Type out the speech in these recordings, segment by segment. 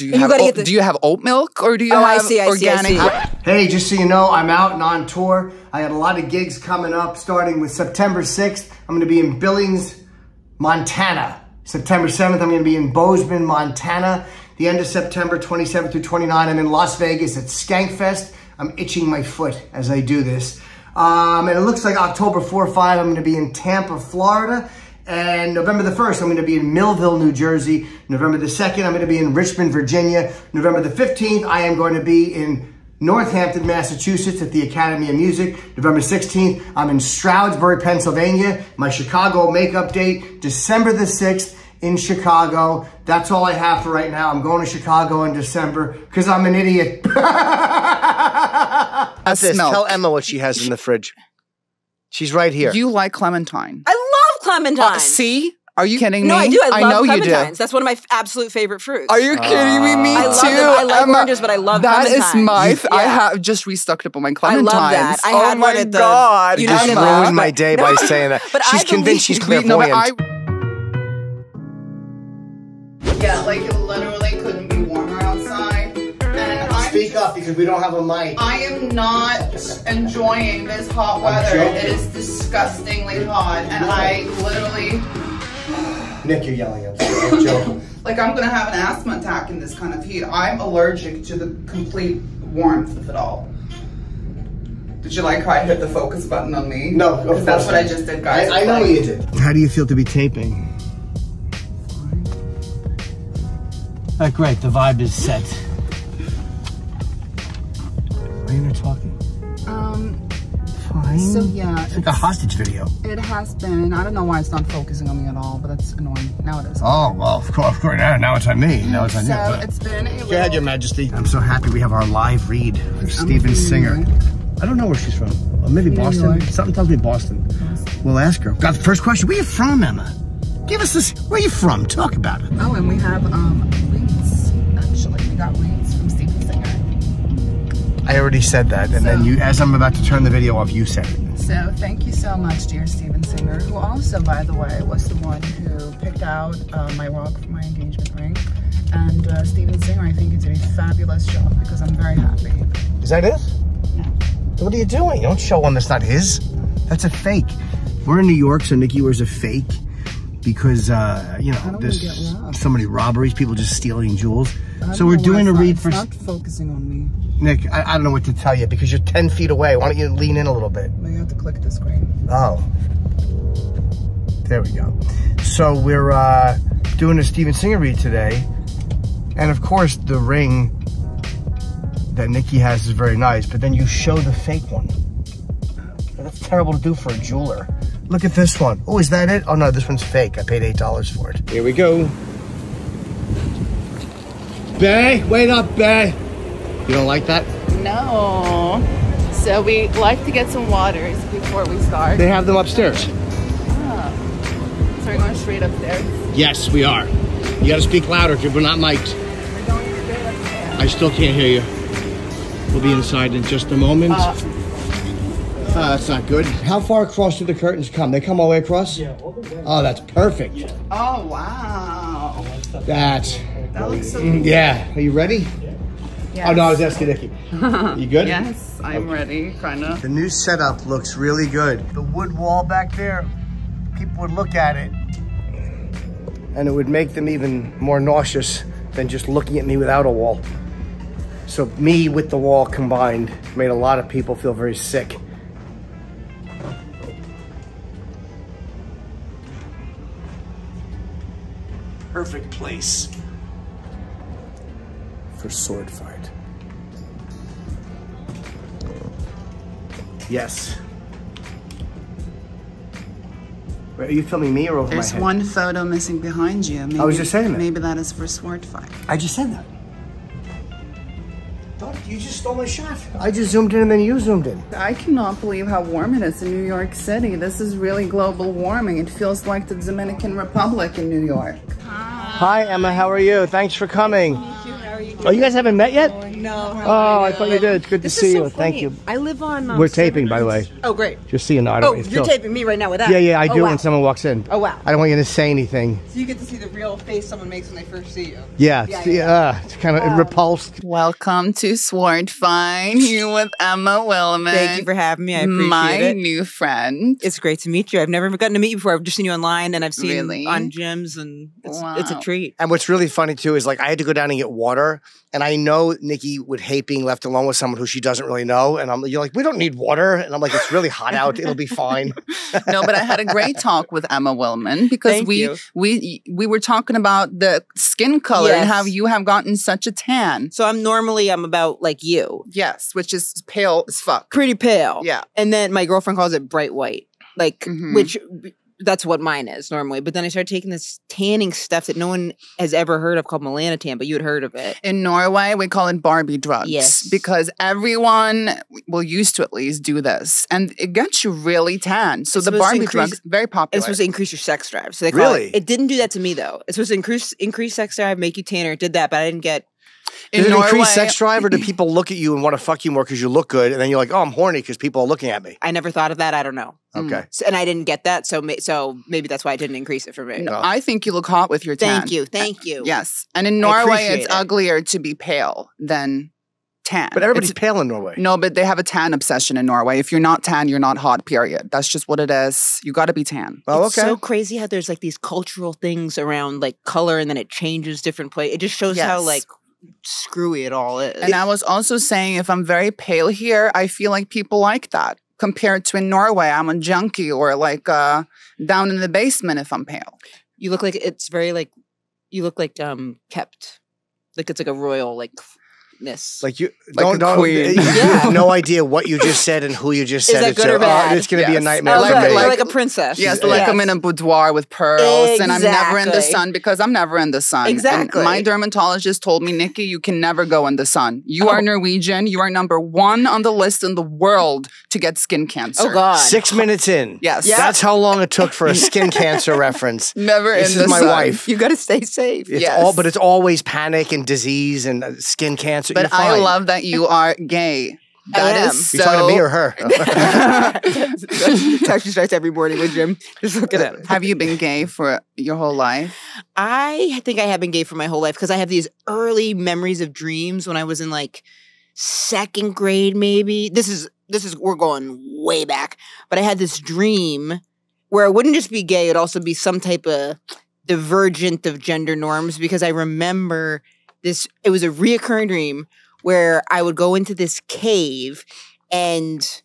Do you have oat milk or do you have organic? Hey, just so you know, I'm out and on tour. I got a lot of gigs coming up, starting with September 6th. I'm going to be in Billings, Montana. September 7th, I'm going to be in Bozeman, Montana. The end of September 27th through 29th, I'm in Las Vegas at Skankfest. I'm itching my foot as I do this. And it looks like October 4 or 5, I'm going to be in Tampa, Florida. And November the 1st, I'm going to be in Millville, New Jersey. November the 2nd, I'm going to be in Richmond, Virginia. November the 15th, I am going to be in Northampton, Massachusetts at the Academy of Music. November 16th, I'm in Stroudsburg, Pennsylvania. My Chicago makeup date, December the 6th in Chicago. That's all I have for right now. I'm going to Chicago in December because I'm an idiot. Tell Emma what she has in the fridge. She's right here. You like clementine. I love clementine. See? Are you kidding me? No, I do. I love know clementines. You do. That's one of my absolute favorite fruits. Are you kidding me? Me I too. love them. I like oranges, but I love that clementines. That is my... I have just restocked up on my clementines. I love that. I had one at the... God. You just ruined my day by saying that. But she's convinced she's clairvoyant. Yeah, like it literally couldn't be warmer outside. And Speak up because we don't have a mic. I am not enjoying this hot weather. It is disgustingly hot, and I literally... Nick, you're yelling at me. I'm joking. Like I'm gonna have an asthma attack in this kind of heat. I'm allergic to the complete warmth of it all. Did you like how I hit the focus button on me? No, of course that's what I just did, guys. I know you did. How do you feel to be taping? Great, the vibe is set. Why are you not talking? Fine. So yeah, it's like a hostage video. It has been. I don't know why it's not focusing on me at all, but that's annoying. Now it is. Oh well, of course. Now it's on me. Now it's on you. So it's been a Go ahead, Your Majesty. I'm so happy we have our live read of Steven Singer. I don't know where she's from. Maybe Boston. Something tells me Boston. We'll ask her. Got the first question. Where are you from, Emma? Give us this. Where are you from? Talk about it. Oh, and we have reads. Actually, we got reads from Steven Singer. I already said that, and then you, as I'm about to turn the video off, you said it. So thank you so much, dear Steven Singer, who also, by the way, was the one who picked out my rock for my engagement ring. And Steven Singer, I think, did a fabulous job because I'm very happy. Is that it? Yeah. What are you doing? Don't show one that's not his. That's a fake. We're in New York, so Nikki wears a fake because, you know, there's so many robberies, people just stealing jewels. So we're doing a read for... It's not focusing on me. Nick, I don't know what to tell you because you're 10 feet away. Why don't you lean in a little bit? No, you have to click the screen. Oh. There we go. So we're doing a Steven Singer read today. And of course, the ring that Nikki has is very nice, but then you show the fake one. That's terrible to do for a jeweler. Look at this one. Oh, is that it? Oh no, this one's fake. I paid $8 for it. Here we go. Bay, wait up, Bay. You don't like that? No. So we like to get some waters before we start. They have them upstairs. Oh. So we're going straight upstairs? Yes, we are. You gotta speak louder because we're not mic'd. We're going straight upstairs. I still can't hear you. We'll be inside in just a moment. That's not good. How far across do the curtains come? They come all the way across? Yeah, all the way. Oh, that's perfect. Yeah. Oh, wow. That looks so good. Yeah. Are you ready? Yes. Oh, no, I was asking Nikki. You good? Yes, I'm ready, kind of. The new setup looks really good. The wood wall back there, people would look at it and it would make them even more nauseous than just looking at me without a wall. So me with the wall combined made a lot of people feel very sick. Perfect place for sword fight. Yes. Wait, are you filming me or over my head? There's one photo missing behind you. Maybe, I was just saying that. Maybe that is for sword fight. I just said that. You just stole my shot. I just zoomed in and then you zoomed in. I cannot believe how warm it is in New York City. This is really global warming. It feels like the Dominican Republic in New York. Hi, Emma. How are you? Thanks for coming. Thank you. How are are you? Oh, you guys haven't met yet? No. Oh, I thought you did. It's good to see you. Thank you. I live on. We're taping, by the way. Oh, great. Just so you know. Oh, you're taping me right now with that? Yeah, I do wow. when someone walks in. Oh, wow. I don't want you to say anything. So you get to see the real face someone makes when they first see you. Yeah, it's kind of repulsed. Welcome to Sword Fine, here with Emma Willmann. Thank you for having me. I appreciate my it. new friend. It's great to meet you. I've never gotten to meet you before. I've just seen you online, and I've seen Really? you on gyms, and it's a treat. And what's really funny too is like I had to go down and get water, and I know Nikki would hate being left alone with someone who she doesn't really know. And you're like, we don't need water, and I'm like, it's really hot out. It'll be fine. No, but I had a great talk with Emma Willmann because Thank you. we were talking about the skin color and Yes. how you have gotten such a tan. So I'm about like you, Yes, which is pale as fuck. pretty pale. Yeah. And then my girlfriend calls it bright white, like Mhm. which. That's what mine is normally. But then I started taking this tanning stuff that no one has ever heard of called melanotan, but you had heard of it. In Norway, we call it Barbie drugs. Yes. Because everyone, well, used to at least do this. And it gets you really tan. So It's the supposed to Barbie increase- drugs, very popular. It's supposed to increase your sex drive. So they call Really? it didn't do that to me though. It's supposed to increase sex drive, make you tanner. It did that, but I didn't get. Does In it increase Norway- sex drive, or do people look at you and want to fuck you more because you look good, and then you're like, oh, I'm horny because people are looking at me? I never thought of that. I don't know. Okay. So, and I didn't get that. So maybe that's why I didn't increase it for me. No, I think you look hot with your tan. Thank you. Thank you. Yes. And in I Norway, appreciate it's it. uglier to be pale than tan. But everybody's It's- pale in Norway. No, but they have a tan obsession in Norway. If you're not tan, you're not hot, period. That's just what it is. You got to be tan. Oh, It's okay. so crazy how there's like these cultural things around like color and then it changes different places. It just shows how Yes. like screwy it all is. And I was also saying, if I'm very pale here, I feel like people like that. Compared to in Norway, I'm a junkie or like down in the basement if I'm pale. you look like it's very like you look like kept. Like it's like a royal likeness. Like you Like don't, a queen. you Yeah. have no idea what you just said and who you just Is said that it good to. or bad? It's going to be a Yes. nightmare Oh, for good. me. Like a princess. Yes, like I'm in a boudoir with pearls and I'm never in the Exactly. sun because I'm never in the sun. And Exactly. my dermatologist told me, Nikki, you can never go in the sun. You are Norwegian. You are #1 on the list in the world to get skin cancer. Oh God. 6 minutes in. Yes. That's how long it took for a skin cancer reference. Never This in is the my sun. wife. You got to stay safe. Yes. But it's always panic and disease and skin cancer. But You're fine. I love that you are gay. That am. is so. You talking to me or her? That's how she starts every morning with Jim. Just look at it. Have you been gay for your whole life? I think I have been gay for my whole life because I have these early memories of dreams when I was in like second grade, maybe. This is we're going way back. But I had this dream where it wouldn't just be gay, it'd also be some type of divergent of gender norms because I remember this, it was a reoccurring dream where I would go into this cave and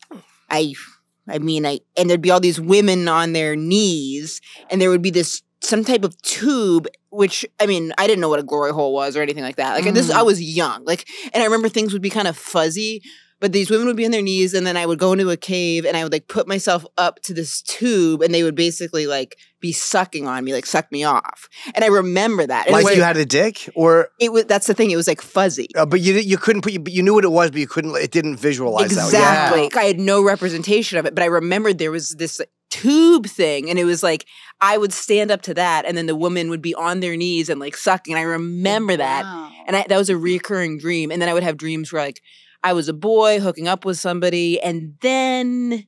and there'd be all these women on their knees and there would be some type of tube, which, I mean, I didn't know what a glory hole was or anything like that. Like I was young, and I remember things would be kind of fuzzy, but these women would be on their knees and then I would go into a cave and I would like put myself up to this tube and they would basically like be sucking on me, like suck me off. And I remember that. And Like it was, you had a dick? Or that's the thing. It was like fuzzy. but you couldn't you knew what it was, but you couldn't, it didn't visualize that. Exactly. I had no representation of it, but I remembered there was this tube thing and it was like I would stand up to that and then the woman would be on their knees and like sucking. And I remember that. Wow. And that was a recurring dream. And then I would have dreams where like I was a boy hooking up with somebody. And then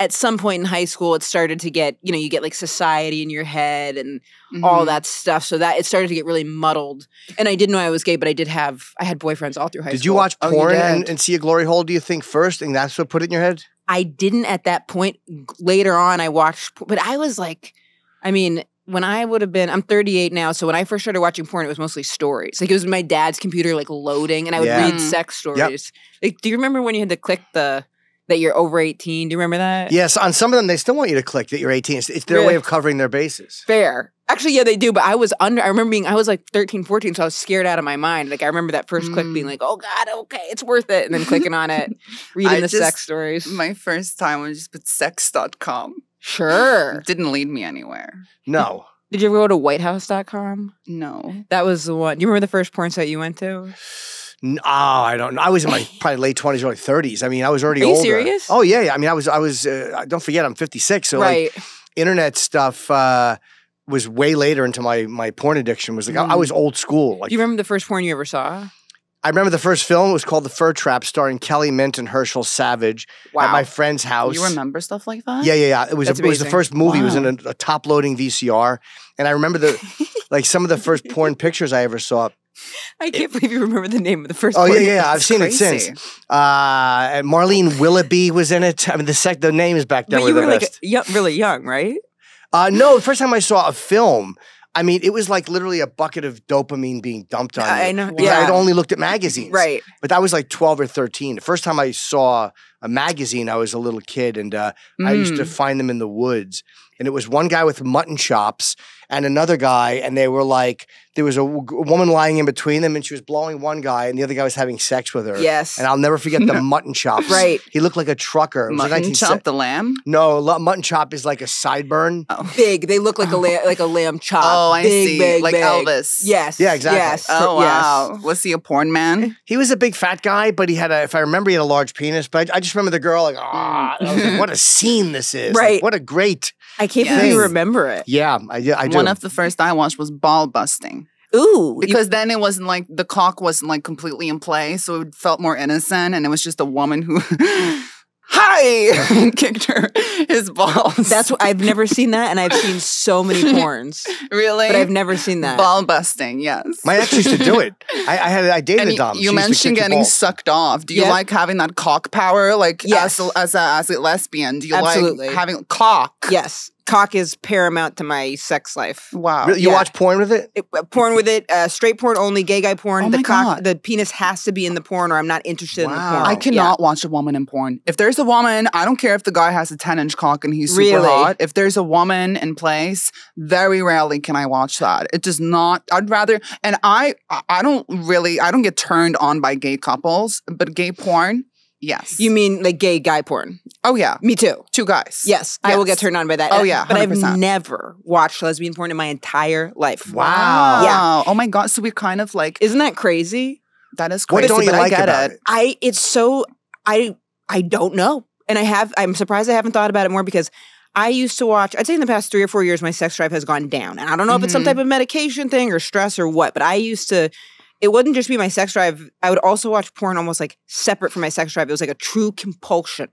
at some point in high school, it started to get, you get like society in your head and all that stuff. So that it started to get really muddled. And I didn't know I was gay, but I had boyfriends all through high school. Did you watch Oh, you porn did? and see a glory hole, do you think, first? And that's what put it in your head? I didn't at that point. Later on, I watched, but I was like, when I would have been, I'm 38 now, so when I first started watching porn, it was mostly stories. Like it was my dad's computer, like loading, and I would Yeah. read sex stories. Like, do you remember when you had to click that you're over 18? Do you remember that? Yes, on some of them, they still want you to click that you're 18. It's their Really? way of covering their bases. Fair. Actually, yeah, they do, but I was like 13, 14, so I was scared out of my mind. Like I remember that first click being like, oh God, okay, it's worth it. And then clicking on it, reading sex stories. My first time was just with sex.com. Sure. It didn't lead me anywhere. No. Did you ever go to whitehouse.com? No. That was the one. Do you remember the first porn site you went to? I don't know. I was in my probably late 20s, early 30s. I mean, I was already Are you older. serious? Oh, yeah. I mean, I was don't forget, I'm 56. So, Right. like, internet stuff, was way later into my porn addiction. Was like I was old school. Like, Do you remember the first porn you ever saw? I remember the first film was called The Fur Trap, starring Kelly Mint and Herschel Savage at my friend's house. You remember stuff like that? Yeah. It was That's it was the amazing. first movie. It was in a top-loading VCR, and I remember like some of the first porn pictures I ever saw. I can't believe you remember the name of the first Oh porn. yeah. I've seen it since. And Marlene Willoughby was in it. I mean, the names back then But were you the were like best. really young, right? No, the first time I saw a film, I mean, it was like literally a bucket of dopamine being dumped on you. I know. Because Yeah. I had only looked at magazines. Right. But that was like 12 or 13. The first time I saw a magazine, I was a little kid, and I used to find them in the woods. And it was one guy with mutton chops and another guy, and they were like, there was a woman lying in between them, and she was blowing one guy, and the other guy was having sex with her. Yes. And I'll never forget the mutton chops. Right. He looked like a trucker. It was Mutton like chop the lamb? No, mutton chop is like a sideburn. Big. They look like a lamb chop. Oh, I big, see. Big, Like big. Elvis. Yes. Yeah, exactly. Yes. Oh, Yes. wow. Was he a porn man? He was a big fat guy, but he had if I remember, he had a large penis. But I just remember the girl like, I was like, what a scene this is. Right. Like, what a great. I can't Yes. believe you remember it. Yeah, I do. One of the first I watched was ball busting. Ooh. Because then it wasn't like the cock wasn't like completely in play, so it felt more innocent, and it was just a woman who kicked his balls. That's what I've never seen that, and I've seen so many porns, really, but I've never seen that. ball busting. Yes, My ex used to do it. I dated and a dom. She you used to mentioned kick your getting balls. sucked off. Do you Yeah. like having that cock power? Like Yes. as a lesbian, do you Absolutely. like having cock? Yes, cock is paramount to my sex life. Wow. Really? You Yeah. watch porn with it? Porn with it, straight porn only, gay guy porn. Oh the my cock, God. the penis has to be in the porn, or I'm not interested in the Wow. porn. I cannot watch a woman in porn. If there's a woman, I don't care if the guy has a 10-inch cock and he's super Really? hot. If there's a woman in place, very rarely can I watch that. It does not. I'd rather. And I don't get turned on by gay couples, but gay porn, yes. You mean like gay guy porn? Oh yeah, Me too. two guys. Yes, I will get turned on by that. Oh, yeah, but I've 100%. never watched lesbian porn in my entire life. Wow. Yeah. Oh my god. So we're kind of like Isn't that crazy? that is What crazy. don't you but like I get about it? It's so I don't know. And I'm surprised I haven't thought about it more, because I used to watch, I'd say in the past 3 or 4 years, my sex drive has gone down. And I don't know if it's some type of medication thing or stress or what, but it wouldn't just be my sex drive. I would also watch porn almost like separate from my sex drive. It was like a true compulsion.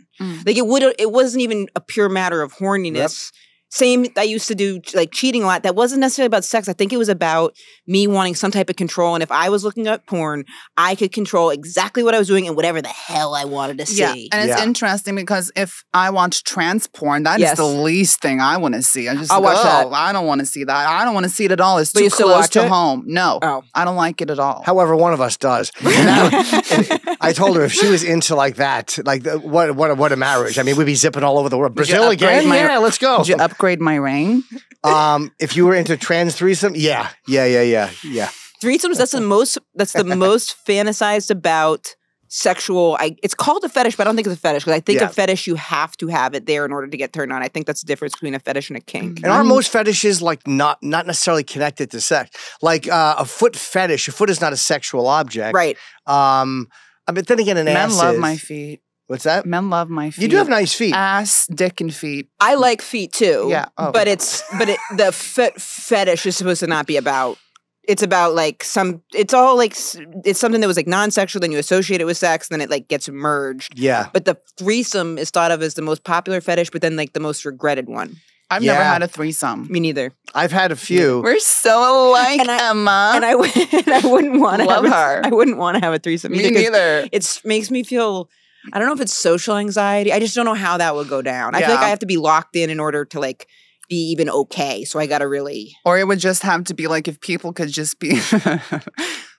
Like it wasn't even a pure matter of horniness. Same, I used to do like cheating a lot. That wasn't necessarily about sex. I think it was about me wanting some type of control. And if I was looking at porn, I could control exactly what I was doing and whatever the hell I wanted to see. Yeah, and it's Yeah. interesting because if I watch trans porn, that is Yes. the least thing I want to see. I just I'll go, watch that. I don't want to see that. I don't want to see it at all. It's But too you still close watch to it? home. No, Oh. I don't like it at all. However, one of us does. And I told her if she was into like that, like what a marriage. I mean, we'd be zipping all over the world. Would you Brazil again? upgrade my- Yeah, let's go. Did you upgrade my ring? If you were into trans threesome, yeah. Threesomes, that's the most fantasized about sexual. It's called a fetish, but I don't think it's a fetish, because I think Yeah. a fetish, you have to have it there in order to get turned on. I think that's the difference between a fetish and a kink. And are most fetishes like not necessarily connected to sex? Like a foot fetish, a foot is not a sexual object. Right. But then again, an Men ass love is. my feet. What's that? Men love my feet. You do have nice feet. Ass, dick, and feet. I like feet too. Yeah. Oh. But the fetish is supposed to not be about. It's about like it's all like, it's something that was like non-sexual, then you associate it with sex, and then it like gets merged. Yeah. But the threesome is thought of as the most popular fetish, but then like the most regretted one. I've Yeah. never had a threesome. Me neither. I've had a few. We're so alike, And I- Emma. And I wouldn't want to Love her. I wouldn't want to have a threesome Me either, 'cause neither. It makes me feel, I don't know if it's social anxiety. I just don't know how that would go down. I feel like Yeah. I have to be locked in order to like be even okay. So I got to really. Or it would just have to be like if people could just be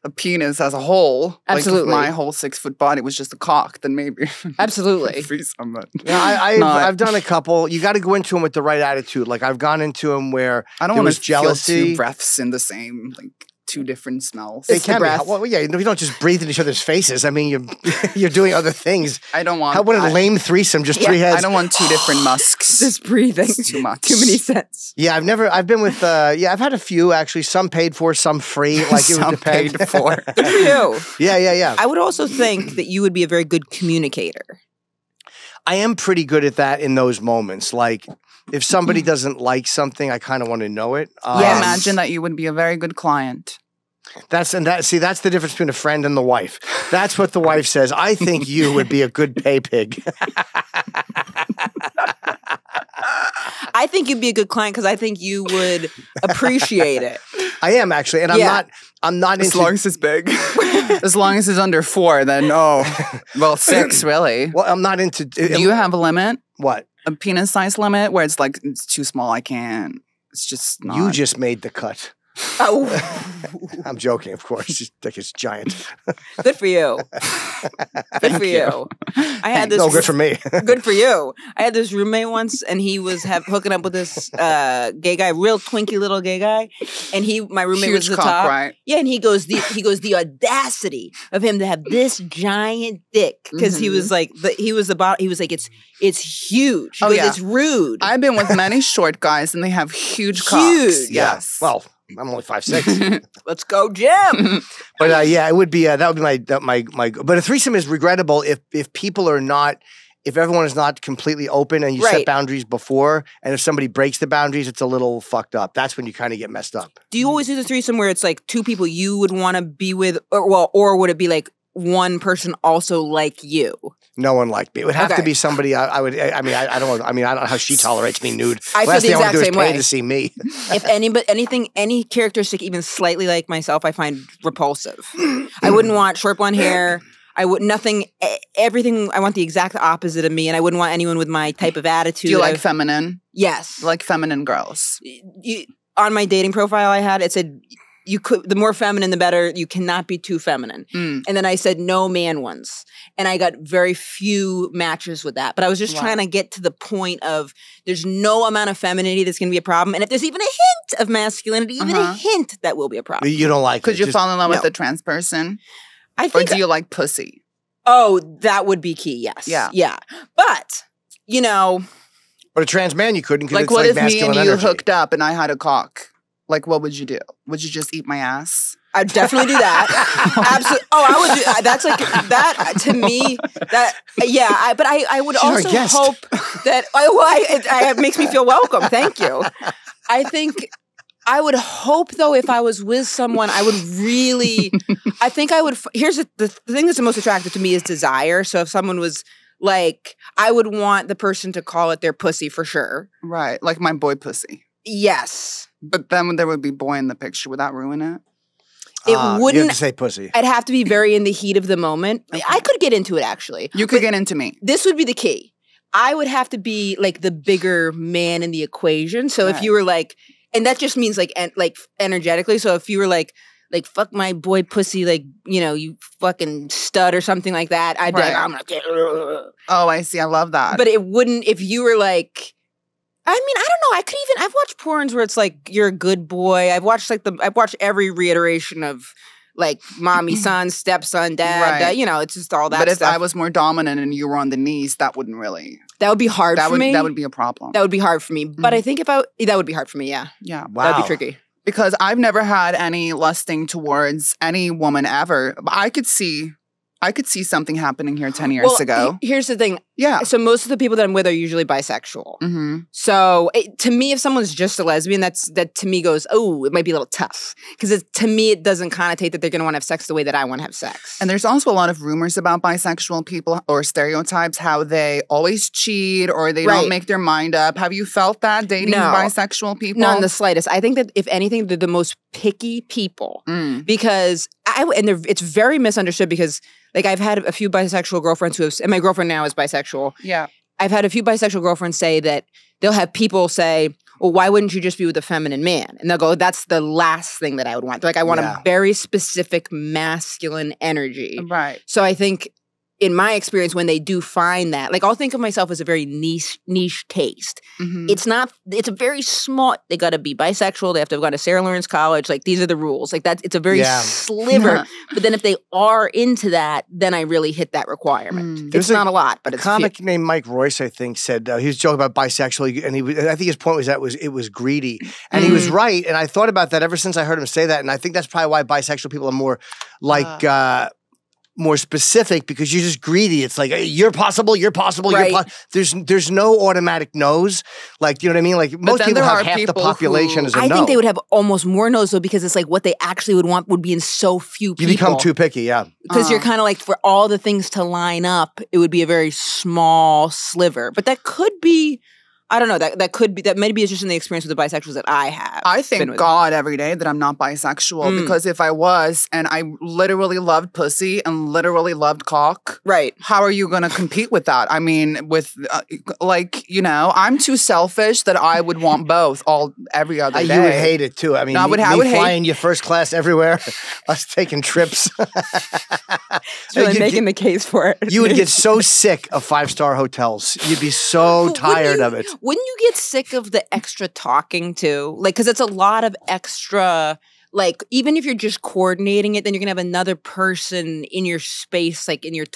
a penis as a whole. Absolutely. Like if my whole 6-foot body was just a cock, then maybe Absolutely. threesome. But Yeah, Not- I've done a couple. You got to go into them with the right attitude. Like I've gone into them where I don't there want was to feel jealousy. two breaths in the same, like 2 different smells. They It's the can be. breath. Well, yeah, you don't just breathe in each other's faces. I mean, you're doing other things. I don't want. How about a lame threesome? Just 3 heads. I don't want 2 different musks. Just breathing. It's too much. Too many scents. Yeah, I've been with, I've had a few actually, some paid for, some free. Like it would Some depend. paid for. Good for you. Yeah. I would also think that you would be a very good communicator. I am pretty good at that in those moments. Like if somebody doesn't like something, I kind of want to know it. I imagine that you would be a very good client. That's the difference between a friend and the wife. That's what the wife says. I think you would be a good pay pig. I think you'd be a good client because I think you would appreciate it. I am actually, and I'm not as into, long as it's big. As long as it's under 4, then well, 6 really. Well, I'm not into. Do you have a limit? What? A penis size limit where it's like it's too small. I can't. It's just not. You just made the cut. Oh, I'm joking, of course. His dick is giant. good for you. Good for you. I had this. No, good for me. Good for you. I had this roommate once, and he was hooking up with this gay guy, real twinky little gay guy, and my roommate was Huge the cock, top. right? Yeah, and he goes the audacity of him to have this giant dick because he was like he was like it's huge. He goes, it's rude. I've been with many short guys, and they have huge cocks. Yeah. Yes. Well, I'm only 5'6". Let's go, Jim. But yeah, it would be that would be my. But a threesome is regrettable if people are not. If everyone is not completely open and you set boundaries before, and if somebody breaks the boundaries, it's a little fucked up. That's when you kind of get messed up. Do you always do the threesome where it's like 2 people you would want to be with, or would it be like one person also like you? No one liked me. It would have to be somebody I don't know how she tolerates me nude. I feel the exact same way. To see me. If any characteristic even slightly like myself, I find repulsive. I wouldn't want short blonde hair. I would everything. I want the exact opposite of me, and I wouldn't want anyone with my type of attitude. Do you like feminine? Yes, You like feminine girls. On my dating profile, I had it said the more feminine the better. You cannot be too feminine. And then I said no man ones, and I got very few matches with that. But I was just trying to get to the point of there's no amount of femininity that's going to be a problem, and if there's even a hint of masculinity, even a hint, that will be a problem. You don't like. Could you fall in love with a trans person? I think. Or do you like pussy? Oh, that would be key. Yes. Yeah. But But a trans man, you couldn't. Like, it's what like if me masculine and you energy. hooked up and I had a cock? Like, what would you do? Would you just eat my ass? I'd definitely do that. Absolutely. Oh, I would do that's like that to me. That but I would also hope that it makes me feel welcome. Thank you. I think I would hope though if I was with someone, I would really. I think I would. Here's the thing that's the most attractive to me is desire. So if someone was like, I would want the person to call it their pussy for sure. Right, like my boy pussy. Yes. But then there would be boy in the picture. Would that ruin it? It wouldn't. You have to say pussy. I'd have to be very in the heat of the moment. Okay. I could get into it actually. You could get into me. This would be the key. I would have to be like the bigger man in the equation. So if you were like, and that just means like energetically. So if you were like fuck my boy pussy, like, you fucking stud or something like that, I'd be like, I'm gonna get. Oh, I see. I love that. But it wouldn't if you were like. I mean, I don't know. I've watched porns where it's like you're a good boy. I've watched every reiteration of like mommy, son, stepson, dad. Right. It's just all that. But if stuff. I was more dominant and you were on the knees, that wouldn't really. That would be hard for me. That would be a problem. That would be hard for me. But I think that would be hard for me. Yeah. Yeah. Wow. That'd be tricky. Because I've never had any lusting towards any woman ever. But I could see something happening here 10 years ago. Here's the thing. Yeah. So most of the people that I'm with are usually bisexual. Mm-hmm. So to me, if someone's just a lesbian, that to me goes, oh, it might be a little tough. Because to me, it doesn't connotate that they're going to want to have sex the way that I want to have sex. And there's also a lot of rumors about bisexual people or stereotypes, how they always cheat or they don't make their mind up. Have you felt that dating bisexual people? Not in the slightest. I think that if anything, they're the most picky people. Because it's very misunderstood because like I've had a few bisexual girlfriends and my girlfriend now is bisexual. Yeah. I've had a few bisexual girlfriends say that they'll have people say, well, why wouldn't you just be with a feminine man? And they'll go, that's the last thing that I would want. Like I want a very specific masculine energy. Right. So I think in my experience, when they do find that, like I'll think of myself as a very niche taste. Mm-hmm. It's a very small, they got to be bisexual. They have to have gone to Sarah Lawrence College. Like these are the rules. Like that, it's a very sliver. But then if they are into that, then I really hit that requirement. It's not a lot, but it's a comic named Mike Royce, I think, said he was joking about bisexual, and I think his point was that it was greedy, and he was right. And I thought about that ever since I heard him say that, and I think that's probably why bisexual people are more like. more specific because you're just greedy. It's like, you're possible, you're possible, Right. There's no automatic no's. Like, you know what I mean? Like most then people there have are half the people population who- as a I no. think they would have almost more no's though, because it's like what they actually would want would be in so few You people. become too picky, yeah. Because you're kind of like, for all the things to line up, it would be a very small sliver. But that could be, I don't know, that could be, that maybe it's just in the experience with the bisexuals that I have. I been thank with. God every day that I'm not bisexual because if I was and I literally loved pussy and literally loved cock, Right. how are you going to compete with that? I mean, with like, you know, I'm too selfish that I would want both every other day. You would hate it too. I mean, No, I would hate- flying you first class everywhere, us taking trips. It's really making the case for it. You would get so sick of 5-star hotels. You'd be so But tired of it. Wouldn't you get sick of the extra talking too? Like, because it's a lot of extra. Like, even if you're just coordinating it, then you're gonna have another person in your space, like in your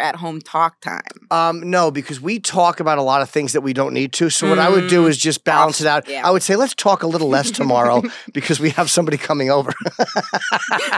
at-home talk time. No, because we talk about a lot of things that we don't need to. So what I would do is just balance it out. Yeah. I would say, let's talk a little less tomorrow because we have somebody coming over.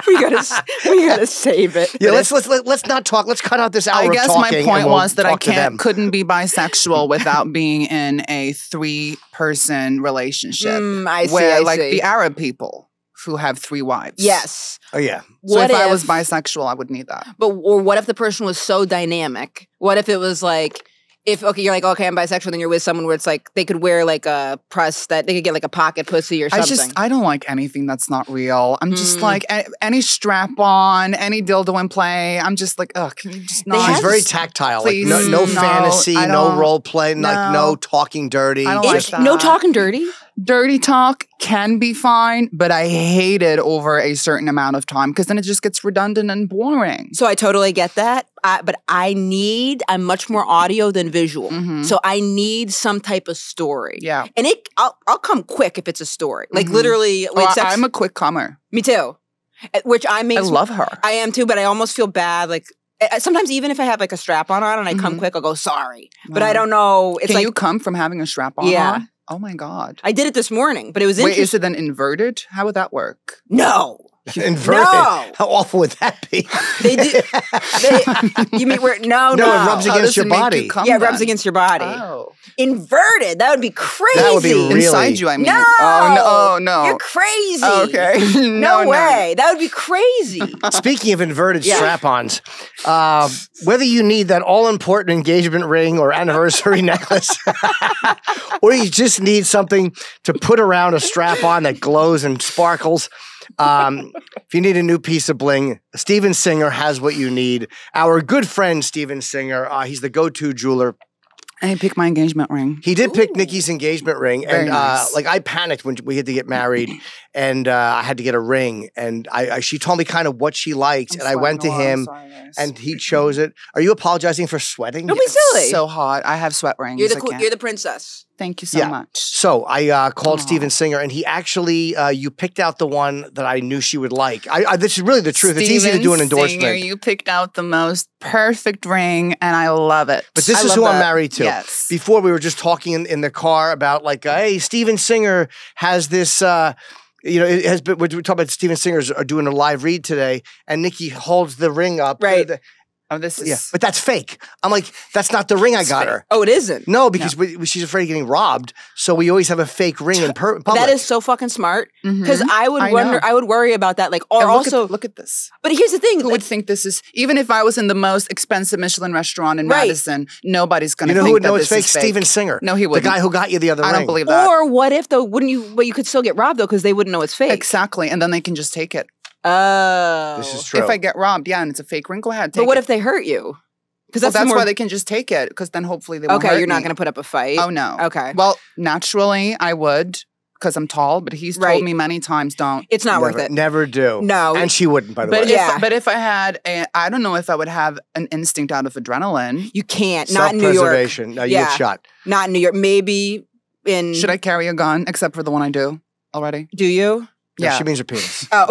we gotta save it. Yeah, let's not talk. Let's cut out this hour I of guess talking. my and point we'll was that I talk to them. couldn't be bisexual without being in a 3-person relationship. I see, Where I like see. the Arab people who have 3 wives. Yes. Oh yeah. So What if I was if- bisexual, I would need that. But or what if the person was so dynamic? What if it was like, you're like, okay, I'm bisexual, then you're with someone where it's like they could wear like a press that they could get like a pocket pussy or something. I don't like anything that's not real. I'm just like any strap on, any dildo in play. I'm just like, ugh, can you just not? She's have very s- tactile. Please, like no no, fantasy, I no don't- role play, like no talking dirty. I don't like just- that. No talking dirty. Dirty talk can be fine, but I hate it over a certain amount of time because then it just gets redundant and boring. So I totally get that. But I'm much more audio than visual. So I need some type of story. Yeah. And I'll come quick if it's a story. Like literally, Well, sex- I'm a quick comer. me too. Which I love her. I am too, but I almost feel bad. Like sometimes even if I have like a strap on and I come quick, I'll go sorry. But I don't know. It's Can like you come from having a strap on? Yeah. on? Oh my God. I did it this morning, but it was Wait, interesting. is it then inverted? How would that work? No. Inverted. No. How awful would that be? They do. You mean where? No. No, it rubs How against does your it make you body. come Yeah, it rubs then? against your body. Oh. Inverted. That would be crazy. That would be really- Inside you, I mean. No. Oh, no. You're crazy. Okay. No way. That would be crazy. Speaking of inverted Yeah. strap-ons, whether you need that all-important engagement ring or anniversary necklace, or you just need something to put around a strap-on that glows and sparkles, if you need a new piece of bling, Steven Singer has what you need. Our good friend Steven Singer, he's the go-to jeweler. I picked my engagement ring. He did pick Nikki's engagement ring, Very and nice. like I panicked when we had to get married, and I had to get a ring, and she told me kind of what she liked, and I went to him, and he chose it. Are you apologizing for sweating? Don't be silly. So hot. I have sweat rings. You're the I can't. you're the princess. Thank you so Yeah. much. So I called Steven Singer, and he actually you picked out the one that I knew she would like. This is really the truth. It's easy to do an Steven endorsement, Singer, you picked out the most perfect ring, and I love it. but this I is love who I'm that. married to. Yes. Before we were just talking in the car about like, hey, Steven Singer has this. It has been. We're talking about Steven Singer's are doing a live read today, and Nikki holds the ring up. Right. Oh, this is. Yeah, but that's fake. I'm like, that's not the ring I got her. Oh, it isn't. No, because she's afraid of getting robbed, so we always have a fake ring in public. That is so fucking smart. Because I would I wonder. know. I would worry about that. Like, or And also, look at this. but here's the thing. Who would think this is? Even if I was in the most expensive Michelin restaurant in Right. Madison, nobody's going You to know think who would that know this it's fake? is fake. Steven Singer. No, he The wouldn't. guy who got you the other I ring. don't believe that. Or what if though? Wouldn't you? But you could still get robbed though because they wouldn't know it's fake. Exactly, and then they can just take it. Oh, This is true. If I get robbed, yeah, and it's a fake ring, go ahead. Take But what it. if they hurt you? Because Well, that's more, why they can just take it, because then hopefully they won't Okay, hurt you're not me. going to put up a fight. Oh no. Okay. Well, naturally I would, because I'm tall. But he's Right. told me many times, don't. It's not worth Never, it. never do. No. And she wouldn't, by the But way. Yeah. if I had, I don't know if I would have an instinct out of adrenaline. You can't. Not in New York. Self-preservation. No, you Yeah. get shot. Not in New York. Maybe in. Should I carry a gun, except for the one I do already? Do you? No, Yeah. she means her penis. Oh.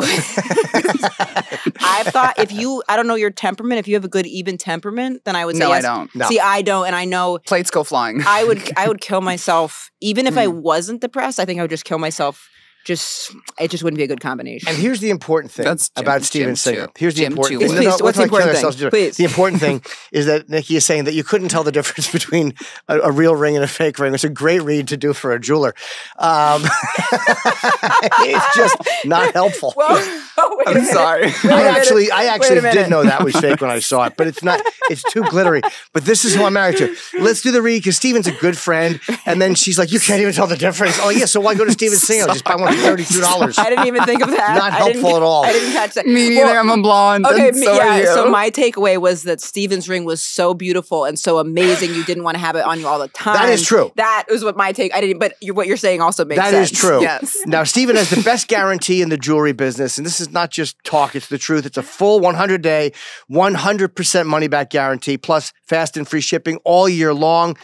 I've thought I don't know your temperament. If you have a good even temperament, then I would say No, yes. I don't. No. See, I don't, and I know Plates go flying. I would kill myself even if I wasn't depressed. I think I would just kill myself it just wouldn't be a good combination. And here's the important thing That's about Steven Singer. Here's the important thing. Please, what's the important thing? Please. The important thing is that Nikki is saying that you couldn't tell the difference between a real ring and a fake ring. It's a great read to do for a jeweler. It's just not helpful. I'm sorry. I actually did know that was fake when I saw it, but it's not. It's too glittery. But this is who I'm married to. Let's do the read because Steven's a good friend. And then she's like, you can't even tell the difference. Oh, yeah, so why go to Steven Singer? Just buy one for $32. I didn't even think of that. Not helpful at all. I didn't catch that. Me neither. I'm a blonde. Okay, and so are you. so my takeaway was that Steven's ring was so beautiful and so amazing. You didn't want to have it on you all the time. That is true. That was what my take. I didn't, but what you're saying also makes sense. That is true. Yes. Now, Steven has the best guarantee in the jewelry business, and this is not just talk, it's the truth. It's a full 100-day, 100% money-back guarantee, plus fast and free shipping all year long.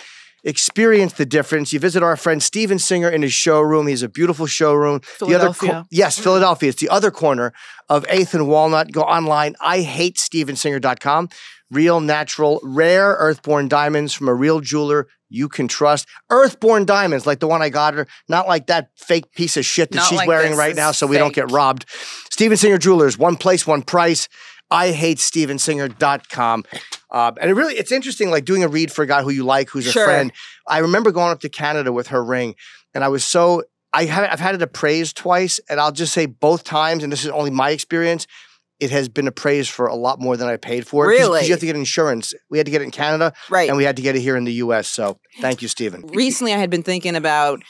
Experience the difference. You visit our friend Steven Singer in his showroom. He has a beautiful showroom. Philadelphia. Yes, Philadelphia. It's the other corner of 8th and Walnut. Go online. IHateStevenSinger.com. Real, natural, rare earthborn diamonds from a real jeweler you can trust. Earthborn diamonds, like the one I got her, not like that fake piece of shit that Not she's like wearing this right is now so we don't fake. get robbed. Steven Singer Jewelers, one place, one price. IHateStevenSinger.com. And it's interesting, like doing a read for a guy who you like, who's a friend. I remember going up to Canada with her ring, and I've had it appraised twice, and I'll just say both times, and this is only my experience, it has been appraised for a lot more than I paid for it. Really? 'Cause you have to get insurance. We had to get it in Canada, Right. and we had to get it here in the U.S. So thank you, Steven. Recently, I had been thinking about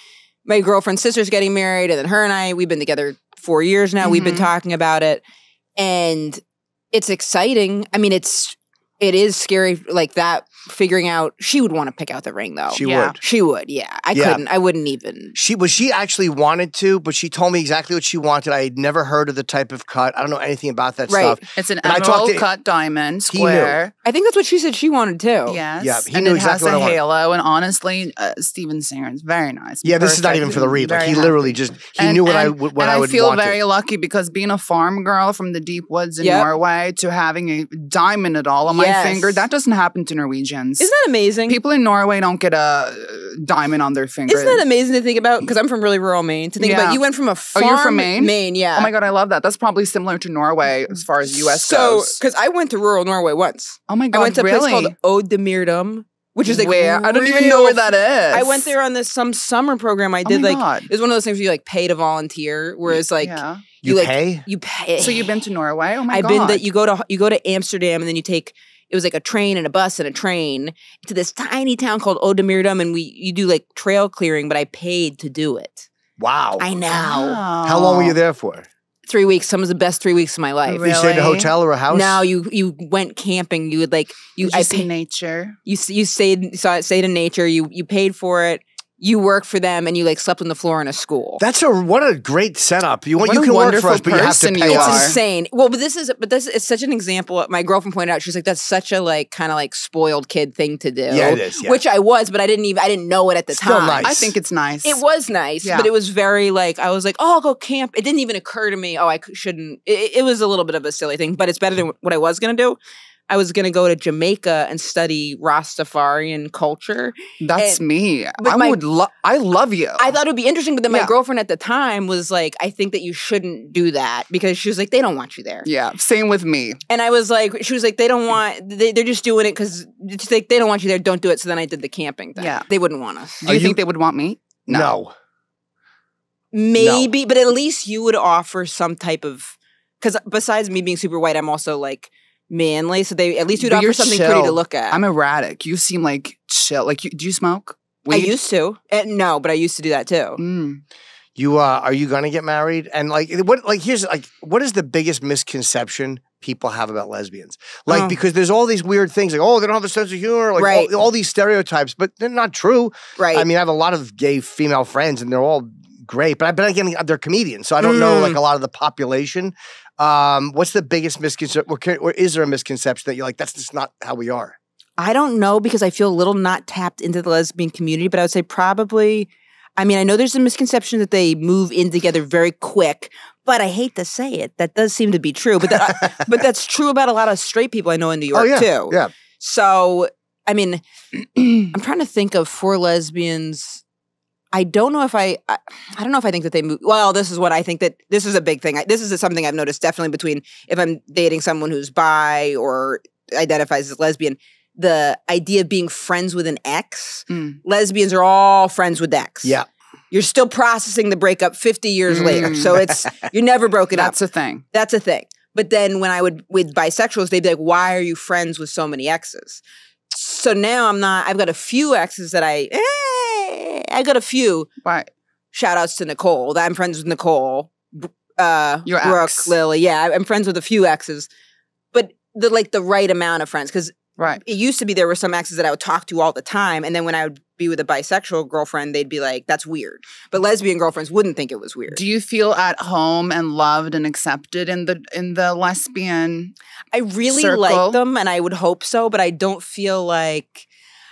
my girlfriend's sister's getting married, and then her and I, we've been together 4 years now. We've been talking about it, and it's exciting. I mean, it is scary, like that, figuring out, she would want to pick out the ring, though. She would. She would, yeah. I wouldn't even. She actually wanted to, but she told me exactly what she wanted. I had never heard of the type of cut. I don't know anything about that stuff. It's an And I talked emerald to- cut diamond He knew. I I think that's what she said she wanted, too. Yes. Yeah, he and knew it exactly has what I a wanted. halo. And honestly, Steven Singer is very nice. Yeah, this is not Perfect. even for the read. Like Very he happy. literally just knew what I would I want. feel very lucky because being a farm girl from the deep woods in Norway to having a diamond at all on my finger, that doesn't happen to Norwegians. Isn't that amazing? People in Norway don't get a diamond on their finger. Isn't that amazing to think about? Because I'm from really rural Maine. To think about, you went from a farm. Oh, you're from Maine? Maine, yeah. Oh my God, I love that. That's probably similar to Norway as far as US goes. because I went to rural Norway once. Oh my God, I went to a really? place called Odemirdum, which is like where? I don't even know where that is. I went there on some summer program I did. my Like God. it was one of those things where you like pay to volunteer, whereas like You like, pay? You pay. So you've been to Norway? Oh my I've God. been that you go to Amsterdam and then you take. It was like a train and a bus and a train to this tiny town called Odemirdum, and you do like trail clearing, but I paid to do it. Wow. I know. Wow. How long were you there for? 3 weeks. Some of the best 3 weeks of my life. You stayed in a hotel or a house? No, you went camping. You would like Did you see nature? You stayed in nature. You paid for it. You work for them, and you like slept on the floor in a school. What a great setup. You What can a work for us, wonderful but you have to person pay you It's us. are. insane. Well, but this is such an example. My girlfriend pointed out, she was like, "That's such a like kind of like spoiled kid thing to do." Yeah, it is, yeah. Which I was, but I didn't know it at the Still time. nice. I think it's nice. It was nice, Yeah. but it was very like I was like, "Oh, I'll go camp." It didn't even occur to me, "Oh, shouldn't." It was a little bit of a silly thing, but it's better than what I was gonna do. I was going to go to Jamaica and study Rastafarian culture. That's me. but I love you. I thought it would be interesting, but then my Yeah. girlfriend at the time was like, I think that you shouldn't do that because she was like, they don't want you there. Yeah, same with me. And I was like, she was like, they're just doing it because like, they don't want you there. Don't do it. So then I did the camping thing. Yeah. They wouldn't want us. Do you think they would want me? No. Maybe, but at least you would offer some type of, because besides me being super white, I'm also like manly. So they at least you'd But offer you're something chill. pretty to look at. I'm erratic. You seem like chill. Like, do you smoke? I Weed? used to. No, but I used to do that too. Mm. You are you going to get married? And what is the biggest misconception people have about lesbians? Like because there's all these weird things like they don't have a sense of humor, like Right. all these stereotypes, but they're not true. Right. I mean, I have a lot of gay female friends, and they're all great, but again, they're comedians, so I don't know like a lot of the population. What's the biggest misconception, or is there a misconception that you're like that's just not how we are? I don't know because I feel a little not tapped into the lesbian community, but I would say probably, I mean, I know there's a misconception that they move in together very quick, but I hate to say it. That does seem to be true, but but that's true about a lot of straight people I know in New York too. Yeah. So, I mean, I'm trying to think of 4 lesbians I don't know if I don't know if I think that they move. Well, this is what I think that this is a big thing. This is something I've noticed definitely between if I'm dating someone who's bi or identifies as lesbian, the idea of being friends with an ex. Lesbians are all friends with ex. Yeah. You're still processing the breakup 50 years later. So you're never broken up. That's a thing. That's a thing. But then when I would, with bisexuals, they'd be like, why are you friends with so many exes? So now I've got a few exes that I got a few. Right. Shout outs to Nicole. I'm friends with Nicole. Your Brooke, ex. Lily. Yeah, I'm friends with a few exes. But the right amount of friends. Because Right. it used to be there were some exes that I would talk to all the time. And then when I would be with a bisexual girlfriend, they'd be like, that's weird. But lesbian girlfriends wouldn't think it was weird. Do you feel at home and loved and accepted in the lesbian I really circle? like them and I would hope so, but I don't feel like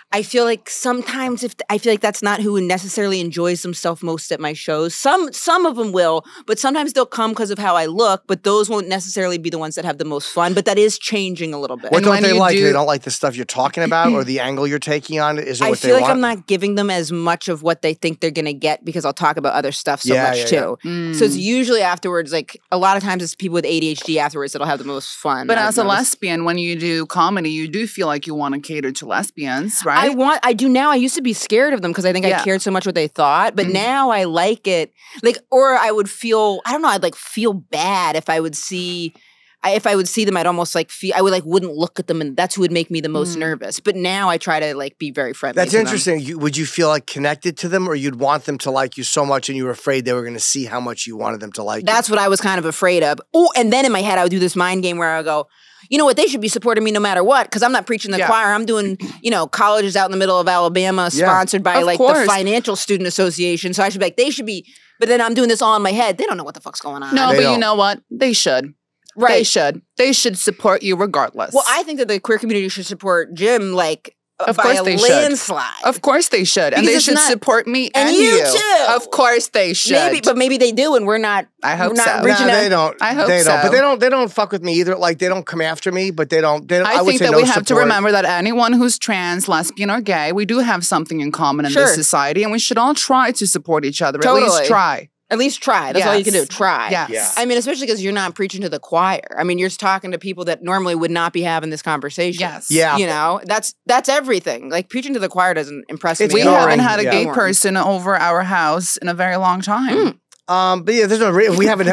I feel like sometimes I feel like that's not who necessarily enjoys themselves most at my shows. Some of them will, but sometimes they'll come because of how I look, but those won't necessarily be the ones that have the most fun. But that is changing a little bit. What And don't when they you like? do- They don't like the stuff you're talking about or the angle you're taking on it? Is it I what they feel like want? I'm not giving them as much of what they think they're going to get because I'll talk about other stuff so Yeah, much yeah, too. Mm. So it's usually afterwards, like a lot of times it's people with ADHD afterwards that'll have the most fun. But I've as a noticed. lesbian, when you do comedy, you do feel like you want to cater to lesbians, right? I do now. I used to be scared of them because I think Yeah. I cared so much what they thought. But now I like it. Like, or I would feel, I don't know, I'd like feel bad if I would see them, I'd almost like feel, I would like wouldn't look at them and that's who would make me the most nervous. But now I try to like be very friendly. That's to them. interesting. Would you feel like connected to them or you'd want them to like you so much and you were afraid they were going to see how much you wanted them to like That's what I was kind of afraid of. Oh, and then in my head, I would do this mind game where I would go, you know what, they should be supporting me no matter what, because I'm not preaching the choir. I'm doing, colleges out in the middle of Alabama, sponsored by Of like course. the Financial Student Association. So I should be like, they should be, but then I'm doing this all in my head. They don't know what the fuck's going on. No, They but don't. you know what? They should. Right. They should. They should support you regardless. Well, I think that the queer community should support Jim like Of by course a they should. landslide. Of course they should. And Because they it's should not- support me and and you too. Of course they should. Maybe they do, and we're not. I hope we're not so. reaching No, out. they don't. I hope they so. don't. But they don't fuck with me either. Like they don't come after me, but they don't. I would think say that no we have to support. remember that anyone who's trans, lesbian, or gay, we do have something in common in Sure. this society, and we should all try to support each other. At Totally. least try. At least try. That's all you can do. Yes. Try. Yes. Yeah. I mean, especially because you're not preaching to the choir. I mean, you're just talking to people that normally would not be having this conversation. Yes. Yeah. You know, that's everything. Like preaching to the choir doesn't impress me. We at all. haven't had a Yeah. gay person over our house in a very long time. But yeah, there's no. We haven't.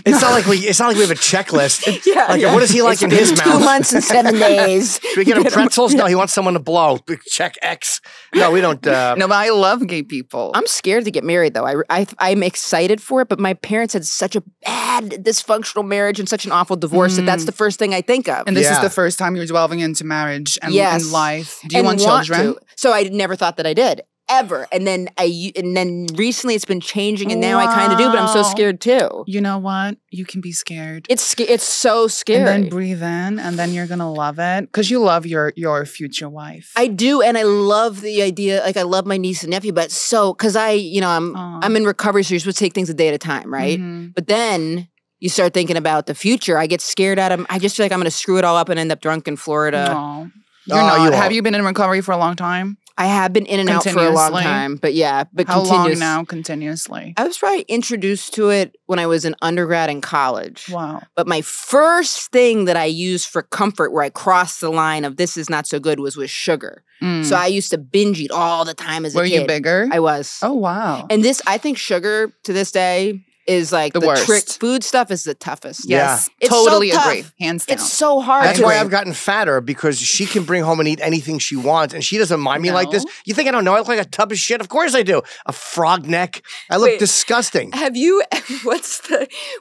It's not like we have a checklist. Yeah, Like yeah. what does he like It's in been his 2 mouth? months and 7 days. Should we get him pretzels? No, he wants someone to blow. Check X. No, we don't. No, but I love gay people. I'm scared to get married, though. I'm excited for it, but my parents had such a bad dysfunctional marriage and such an awful divorce that's the first thing I think of. And this Yeah. is the first time you're delving into marriage and, Yes. and life. Do you And want children? to. So I never thought that I did. Ever. And then recently it's been changing and now I kind of do, but I'm so Wow. scared too. You know what? You can be scared. It's so scary. And then breathe in, and then you're gonna love it because you love your future wife. I do, and I love the idea. Like I love my niece and nephew, but because I'm in recovery, so you're supposed to take things a day at a time, right? Mhm. But then you start thinking about the future. I get scared out of. I just feel like I'm going to screw it all up and end up drunk in Florida. No. You're Oh, not. you Have won't. you been in recovery for a long time? I have been in and out for a long Continuously? time, but yeah, but How long continuous. now? Continuously. I was probably introduced to it when I was in undergrad and college. Wow. But my first thing that I used for comfort where I crossed the line of this is not so good was with sugar. So I used to binge eat all the time as a Were kid. you bigger? I was. Oh wow. And I think sugar to this day is like The the worst. trick. Food stuff is the toughest. Yes. It's so Totally tough. agree. Hands down. It's so hard. That's to why do. I've gotten fatter because she can bring home and eat anything she wants, and she doesn't mind me like this. No. You think I don't know? I look like a tub of shit. Of course I do. A frog neck. I look Wait. disgusting. Have you?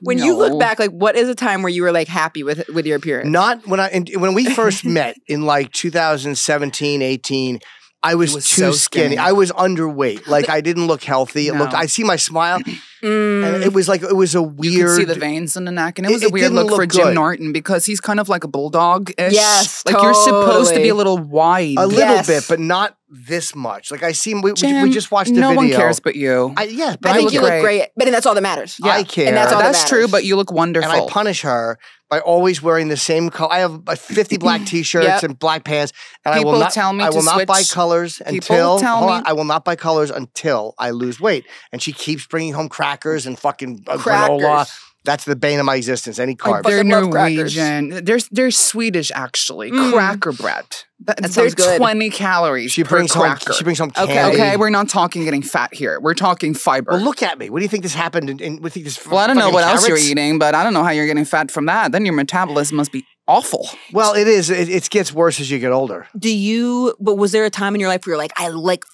When you look No. back, like what is a time where you were like happy with your appearance? Not when we first met in like 2017, 18. I was was too so skinny. skinny. I was underweight. Like I didn't look healthy. No. I see my smile. And it was like, it was a You weird. could see the veins in the neck, and it was a It weird didn't look for look Jim good. Norton because he's kind of like a bulldog-ish. Yes, like you're supposed to be totally. a little wide. A little Yes. bit, but not this much. Like I see, we Jim, just watched the no video. one cares but you. Yeah, but I think you look great. great, but that's all that matters. I care. And that's all That's that true, matters. but you look wonderful. And I punish her by always wearing the same color. I have 50 black T-shirts Yep. and black pants, and I People will not. tell me I to will not buy switch. colors People until. tell hold me- on, I will not buy colors until I lose weight. And she keeps bringing home crackers and fucking granola. Crackers. That's the bane of my existence. Any carb. fucking They're love crackers. Norwegian. They're Swedish, actually. Cracker bread. That There's sounds good. 20 calories She per brings home. cracker. She brings home Okay. candy. Okay, we're not talking getting fat here. We're talking fiber. Well, look at me. What do you think this happened? What do you think this? Well, I don't know fucking what else you're carrots? eating, but I don't know how you're getting fat from that. Then your metabolism must be awful. Well, it is. It gets worse as you get older. But was there a time in your life where you're like, I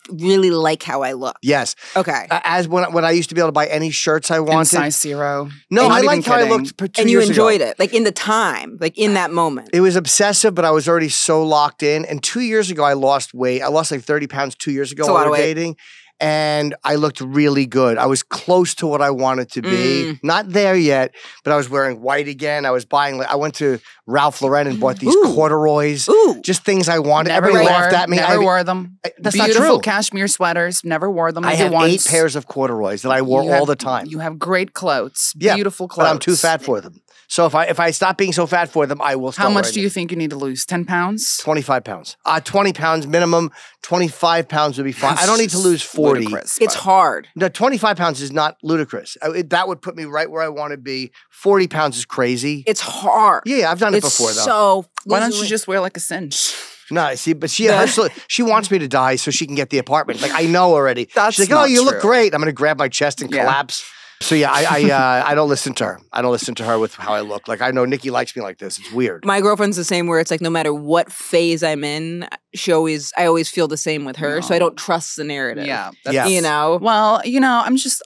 really like how I look? Yes. Okay. As when I used to be able to buy any shirts I In wanted. size 0. No, I'm I not liked even how I kidding. looked. 2 And you years ago. enjoyed it, like in the time, like in that moment. It was obsessive, but I was already so locked in. And 2 years ago, I lost weight. I lost like 30 pounds 2 years ago That's a when lot we were of weight. dating. And I looked really good. I was close to what I wanted to be. Not there yet, but I was wearing white again. I was buying, I went to Ralph Lauren and bought these Ooh. corduroys. Ooh. Just things I wanted. Never Everybody wore, laughed at me. never wore them. That's not Beautiful true. cashmere sweaters. Never wore them. I maybe have once. 8 pairs of corduroys that I wore You all have- the time. You have great clothes. Yeah, Beautiful clothes. But I'm too fat for them. So if I stop being so fat for them, I will start How much wearing do you them. think you need to lose? 10 pounds? 25 pounds. 20 pounds minimum. 25 pounds would be fine. I don't need to That's lose 40. ludicrous, It's but- hard. No, 25 pounds is not ludicrous. That would put me right where I want to be. 40 pounds is crazy. It's hard. Yeah, I've done it It's before, though. so. Why don't losing you weight- just wear like a cinch? No, see, but she wants me to die so she can get the apartment. Like, I know already. That's She's like, oh, not you look true. great. I'm going to grab my chest and Yeah. collapse. So yeah, I don't listen to her. I don't listen to her with how I look. Like, I know Nikki likes me like this. It's weird. My girlfriend's the same where it's like no matter what phase I'm in, I always feel the same with her. So I don't trust the narrative. Yeah. Yeah. You know? Well,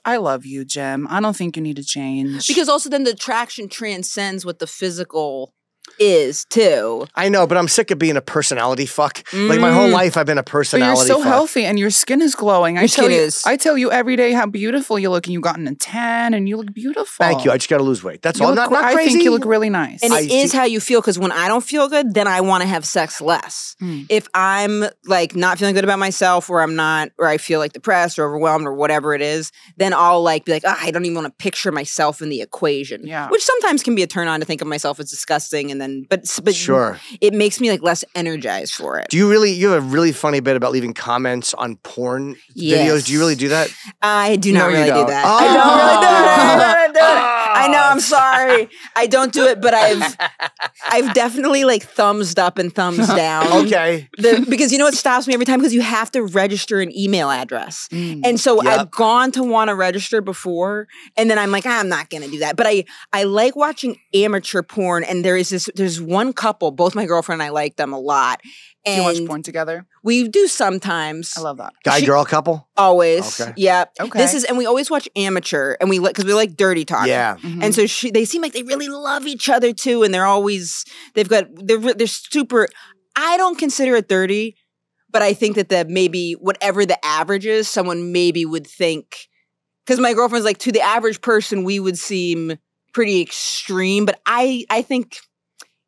I love you, Jim. I don't think you need to change. Because also then the attraction transcends what the physical is too. I know, but I'm sick of being a personality fuck. Like, my whole life I've been a But you're personality so fuck. healthy and your skin is glowing. Your skin is. I tell you every day how beautiful you look, and you've gotten a tan, and you look beautiful. Thank you. I just got to lose weight. That's You all. look Not I crazy. think you look really nice. And I it is see- how you feel because when I don't feel good, then I want to have sex less. If I'm like not feeling good about myself or I feel like depressed or overwhelmed or whatever it is, then I'll like be like, I don't even want to picture myself in the equation. Yeah. Which sometimes can be a turn on to think of myself as disgusting and then but Sure. it makes me like less energized for it. You have a really funny bit about leaving comments on porn Yes. videos. Do you really do that? I do No, not you really do don't. that. I don't really do it. I don't do it. I know, I'm sorry. I don't do it, but I've definitely like thumbs up and thumbs down. Okay. Because you know what stops me every time? Because you have to register an email address. And so Yep. I've gone to want to register before, and then I'm like, I'm not going to do that. But I like watching amateur porn, and there's one couple, both my girlfriend and I like them a lot. Do you watch And porn together? we do sometimes. I love that. Guy-girl couple? Always. Okay. Yeah. Okay. And we always watch amateur, and because we like dirty talk. Yeah. And so they seem like they really love each other too, and they're super. I don't consider it dirty, but I think that maybe whatever the average is, someone maybe would think. Because my girlfriend's like, to the average person, we would seem pretty extreme, but I think.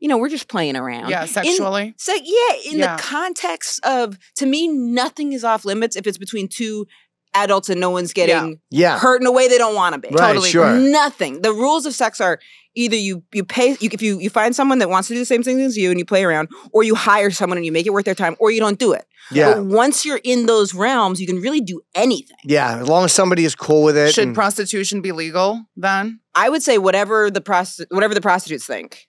We're just playing around. Yeah, sexually. In the context of, to me, nothing is off limits if it's between two adults and no one's getting Yeah. hurt in a way they don't want to be. Right, sure. Nothing. The rules of sex are either you pay, if you find someone that wants to do the same thing as you and you play around, or you hire someone and you make it worth their time, or you don't do it. Yeah. But once you're in those realms, you can really do anything. Yeah. As long as somebody is cool with it. Should and- prostitution be legal then? I would say whatever the prostitutes think.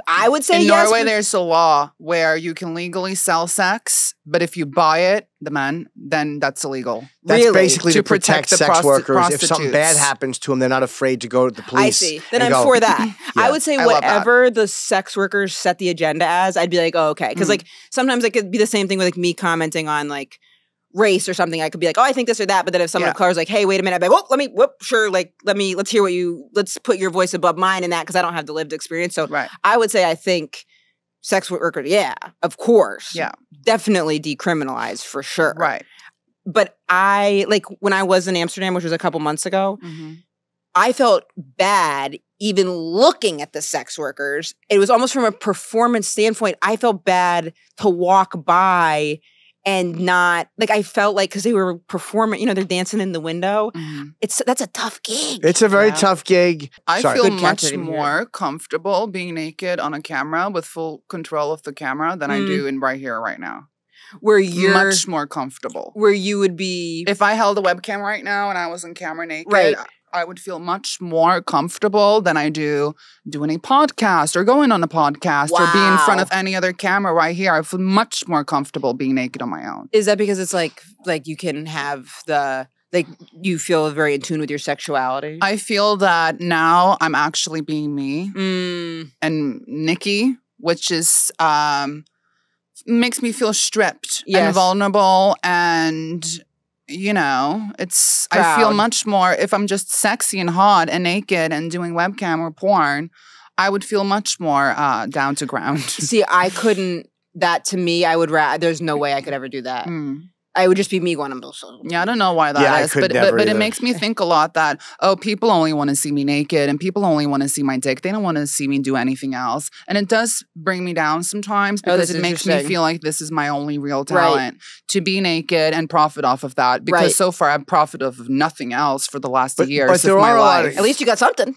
I would say In yes. Norway, but- there's a law where you can legally sell sex, but if you buy it, the man, then that's illegal. That's Really? basically to protect the sex workers. If something prostitutes. bad happens to them, they're not afraid to go to the police. I see. Then and I'm go, for that. Yeah. I would say I love that. whatever the sex workers set the agenda as, I'd be like, oh, okay. Because like sometimes it could be the same thing with like me commenting on like race or something. I could be like, oh, I think this or that. But then if someone of color is like, hey, wait a minute, I'd be like, sure. Like, let's hear let's put your voice above mine in that because I don't have the lived experience. So Right. I would say I think sex workers, yeah, of course. Yeah. Definitely decriminalized for sure. Right. But when I was in Amsterdam, which was a couple months ago, I felt bad even looking at the sex workers. It was almost from a performance standpoint. I felt bad to walk by and not, like, I felt like, because they were performing, they're dancing in the window. That's a tough gig. It's a very tough gig. I Sorry. feel Good catch, much I didn't hear more comfortable being naked on a camera with full control of the camera than I do in right here, right now. Where you're much more comfortable. Where you would be. If I held a webcam right now and I was on camera naked, Right. I would feel much more comfortable than I do doing a podcast or going on a podcast or being in front of any other camera right here. I feel much more comfortable being naked on my own. Is that because it's like you can have you feel very in tune with your sexuality? I feel that now I'm actually being me and Nikki, which is makes me feel stripped and vulnerable and I feel much more, if I'm just sexy and hot and naked and doing webcam or porn, I would feel much more down to ground. See, I couldn't, that to me, I would there's no way I could ever do that. I would just be me going, Yeah, I don't know why that is, but it makes me think a lot that, people only want to see me naked and people only want to see my dick. They don't want to see me do anything else. And it does bring me down sometimes because it makes me feel like this is my only real talent, to be naked and profit off of that. Because so far I've profited off of nothing else for the last years of my life. At least you got something.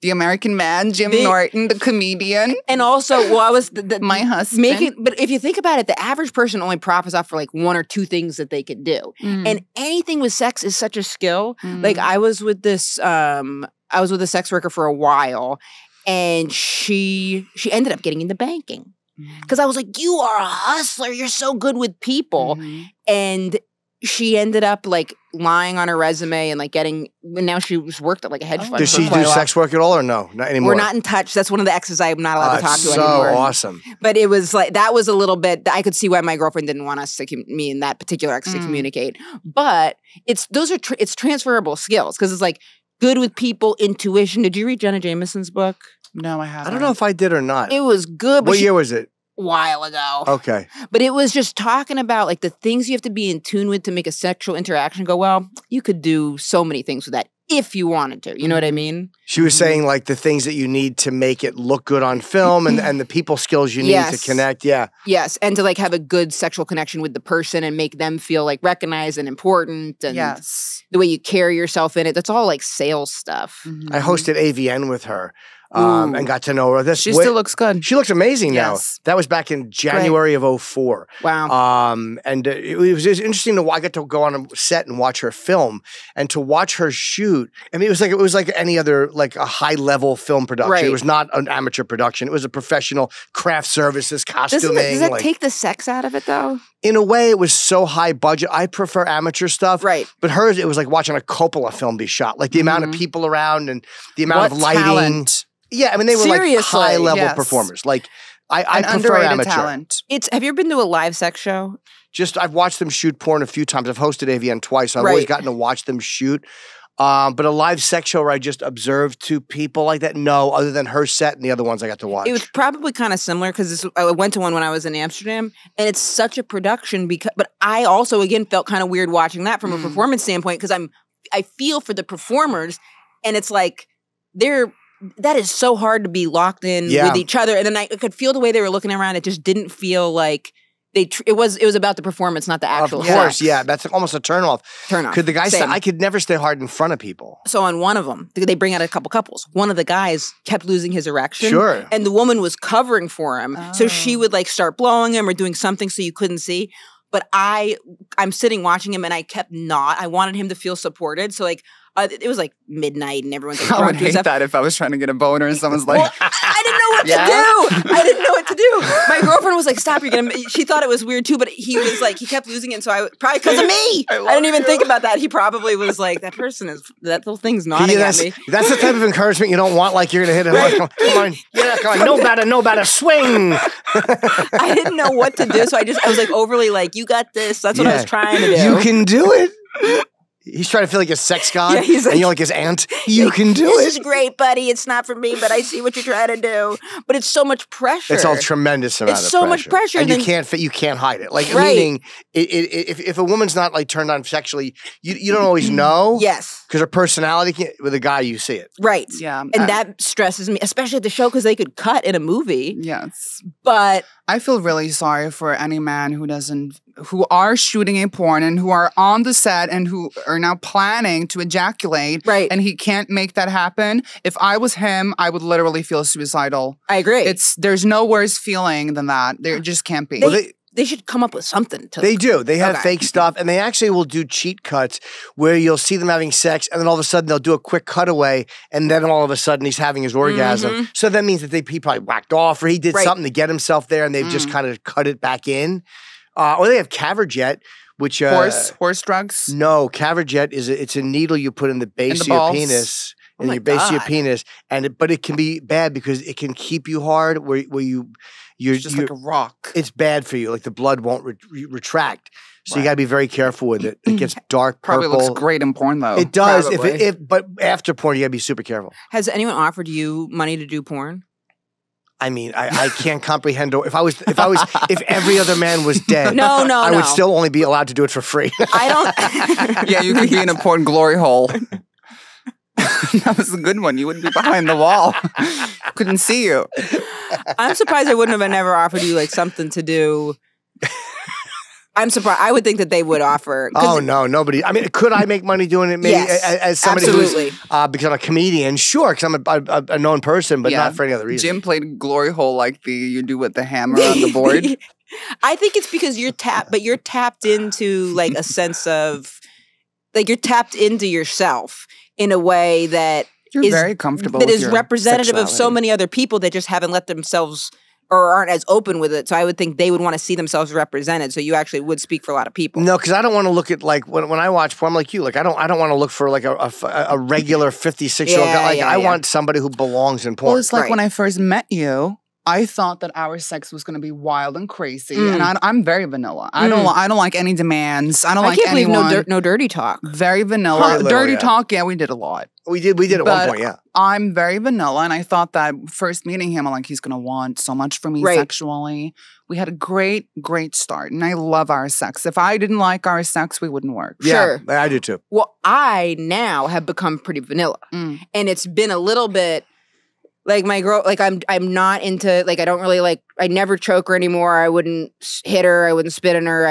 The American Man, Jim Norton, the comedian. And also, I was my husband. But if you think about it, the average person only profits off for like one or two things that they could do. And anything with sex is such a skill. Like I was with a sex worker for a while, and she ended up getting into banking. Because I was like, you are a hustler. You're so good with people. And she ended up like lying on her resume and like and now she's worked at like a hedge fund. Does she do sex work at all or no? Not anymore. We're not in touch. That's one of the exes I'm not allowed to talk to anymore. So awesome. But it was like, that was a little bit, I could see why my girlfriend didn't want me and that particular ex to communicate. But it's transferable skills because it's like good with people, intuition. Did you read Jenna Jameson's book? No, I haven't. I don't know if I did or not. It was good. What year was it? While ago. Okay. But it was just talking about like the things you have to be in tune with to make a sexual interaction go well. You could do so many things with that if you wanted to. You know what I mean? She was saying like the things that you need to make it look good on film and the people skills you need to connect. Yeah. Yes. And to like have a good sexual connection with the person and make them feel like recognized and important. And the way you carry yourself in it. That's all like sales stuff. I hosted AVN with her. And got to know her. She still looks good. She looks amazing now. That was back in January of 2004. Wow. And it was interesting I got to go on a set and watch her film and to watch her shoot. I mean, it was like any other, like a high level film production. It was not an amateur production. It was a professional craft services, costuming. Does that take the sex out of it though? In a way, it was so high budget. I prefer amateur stuff. Right. But hers, it was like watching a Coppola film be shot. Like the amount of people around and the amount of lighting. Talent. Yeah, I mean, they were like high-level performers. Like, I prefer amateur. Talent. Have you ever been to a live sex show? I've watched them shoot porn a few times. I've hosted AVN twice, so I've always gotten to watch them shoot. But a live sex show where I just observed two people like that, no, other than her set and the other ones I got to watch. It was probably kind of similar because I went to one when I was in Amsterdam, and it's such a production. But I also, again, felt kind of weird watching that from a performance standpoint because I feel for the performers, and it's like that is so hard to be locked in with each other. And then I could feel the way they were looking around. It just didn't feel like it was about the performance, not the actual Of course, sex. yeah. That's almost a turnoff. Could the guy say, Same. I could never stay hard in front of people. So on one of them, they bring out a couple couples. One of the guys kept losing his erection. Sure. And the woman was covering for him. So she would like start blowing him or doing something so you couldn't see. But I'm sitting watching him and I wanted him to feel supported. So like, it was like midnight and everyone's like, I would hate that if I was trying to get a boner and someone's like, I didn't know what to do. I didn't know what to do. My girlfriend was like, stop, she thought it was weird too, but he was like, he kept losing it. So probably because of me. I didn't even think about that. He probably was like, that little thing's nodding at me. That's the type of encouragement you don't want, like you're going to hit him. Like, come on, no better, swing. I didn't know what to do. So I was like overly like, you got this. That's what I was trying to do. You can do it. He's trying to feel like a sex god, Yeah, he's like- and you're like his aunt. You can do This is it. great, buddy. It's not for me, but I see what you're trying to do. But it's so much pressure. It's all tremendous amount It's of so pressure. much pressure, and and you can't hide it. Like Right. meaning, if a woman's not like turned on sexually, you don't always know. Yes. Because her personality with a guy, you see it. Right. Yeah. And that stresses me, especially at the show, because they could cut in a movie. Yes. But I feel really sorry for any man who are shooting a porn and who are on the set and who are now planning to ejaculate. Right. And he can't make that happen. If I was him, I would literally feel suicidal. I agree. There's no worse feeling than that. There just can't be. They should come up with something to. They do. They have Okay. fake stuff, and they actually will do cheat cuts where you'll see them having sex, and then all of a sudden they'll do a quick cutaway, and then all of a sudden he's having his orgasm. So that means that he probably whacked off, or he did Right. something to get himself there, and they've just kind of cut it back in. Or they have Caverjet, which horse drugs. No, Caverjet it's a needle you put in the base of your balls? penis. In my your base of your God. penis, but it can be bad because it can keep you hard where you're Just like a rock. it's bad for you. Like the blood won't retract. So you got to be very careful with it. It gets dark purple. Probably looks great in porn though. It does. Probably. But after porn, you got to be super careful. Has anyone offered you money to do porn? I mean, I can't comprehend. If every other man was dead, No, I no. would still only be allowed to do it for free. I don't. Yeah, you could be in a porn glory hole. That was a good one. You wouldn't be behind the wall. Couldn't see you. I'm surprised I wouldn't have never offered you like something to do. I'm surprised. I would think that they would offer. Oh no, nobody. I mean, could I make money doing it? Maybe Yes, as somebody absolutely. who's because I'm a comedian, sure, because I'm a known person, but Yeah. not for any other reason. Jim played glory hole like you do with the hammer on the board. I think it's because you're tapped into like a sense of like you're tapped into yourself in a way that You're is very comfortable. that with is your representative of so sexuality. many other people that just haven't let themselves or aren't as open with it. So I would think they would want to see themselves represented. So you actually would speak for a lot of people. No, because I don't want to look at like when I watch porn, I'm like you. Like I don't want to look for like a regular 56-year-old guy. Like I want somebody who belongs in porn. Well, it's like Right. when I first met you, I thought that our sex was going to be wild and crazy, and I'm very vanilla. I don't like any demands. I don't I like can't believe anyone. no dirty talk. Very vanilla. Very little, Dirty yeah. talk, yeah, we did a lot. we did at But one point, yeah. I'm very vanilla, and I thought that first meeting him, I'm like, he's going to want so much from me Right. sexually. We had a great start, and I love our sex. If I didn't like our sex, we wouldn't work. Sure. Yeah, I do too. Well, I now have become pretty vanilla. Mm. And it's been a little bit like my girl, like I'm not into, like, I don't really like, I never choke her anymore. I wouldn't hit her. I wouldn't spit on her.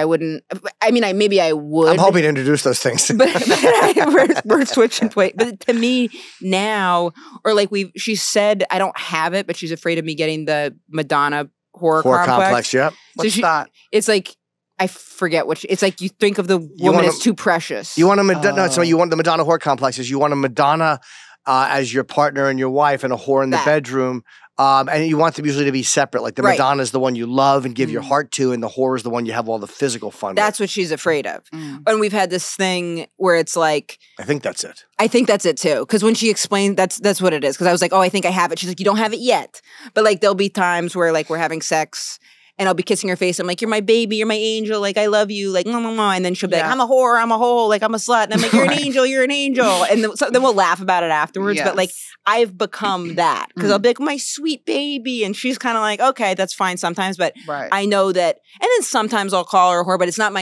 Maybe I would. I'm hoping to introduce those things. but we're switching weight. But to me now, or like she said, I don't have it, but she's afraid of me getting the Madonna horror complex. Yeah. What's that? It's like, I forget it's like you think of the woman want as too precious. You want a Madonna? No, so you want the Madonna whore complexes. You want a Madonna as your partner and your wife, and a whore in the bedroom. And you want them usually to be separate. Like the Right. Madonna is the one you love and give your heart to, and the whore is the one you have all the physical fun That's with. what she's afraid of. And we've had this thing where it's like, I think that's it. I think that's it too. Because when she explained, that's what it is. Because I was like, oh, I think I have it. She's like, you don't have it yet. But like, there'll be times where like we're having sex and I'll be kissing her face. I'm like, you're my baby, you're my angel. Like, I love you. Like, mwah, mwah, mwah. And then she'll be like, I'm a whore, I'm a hole. Like, I'm a slut. And I'm like, you're an angel, you're an angel. And then we'll laugh about it afterwards. But like, I've become that. Because I'll be like, my sweet baby. And she's kind of like, okay, that's fine sometimes. But Right. I know that. And then sometimes I'll call her a whore, but it's not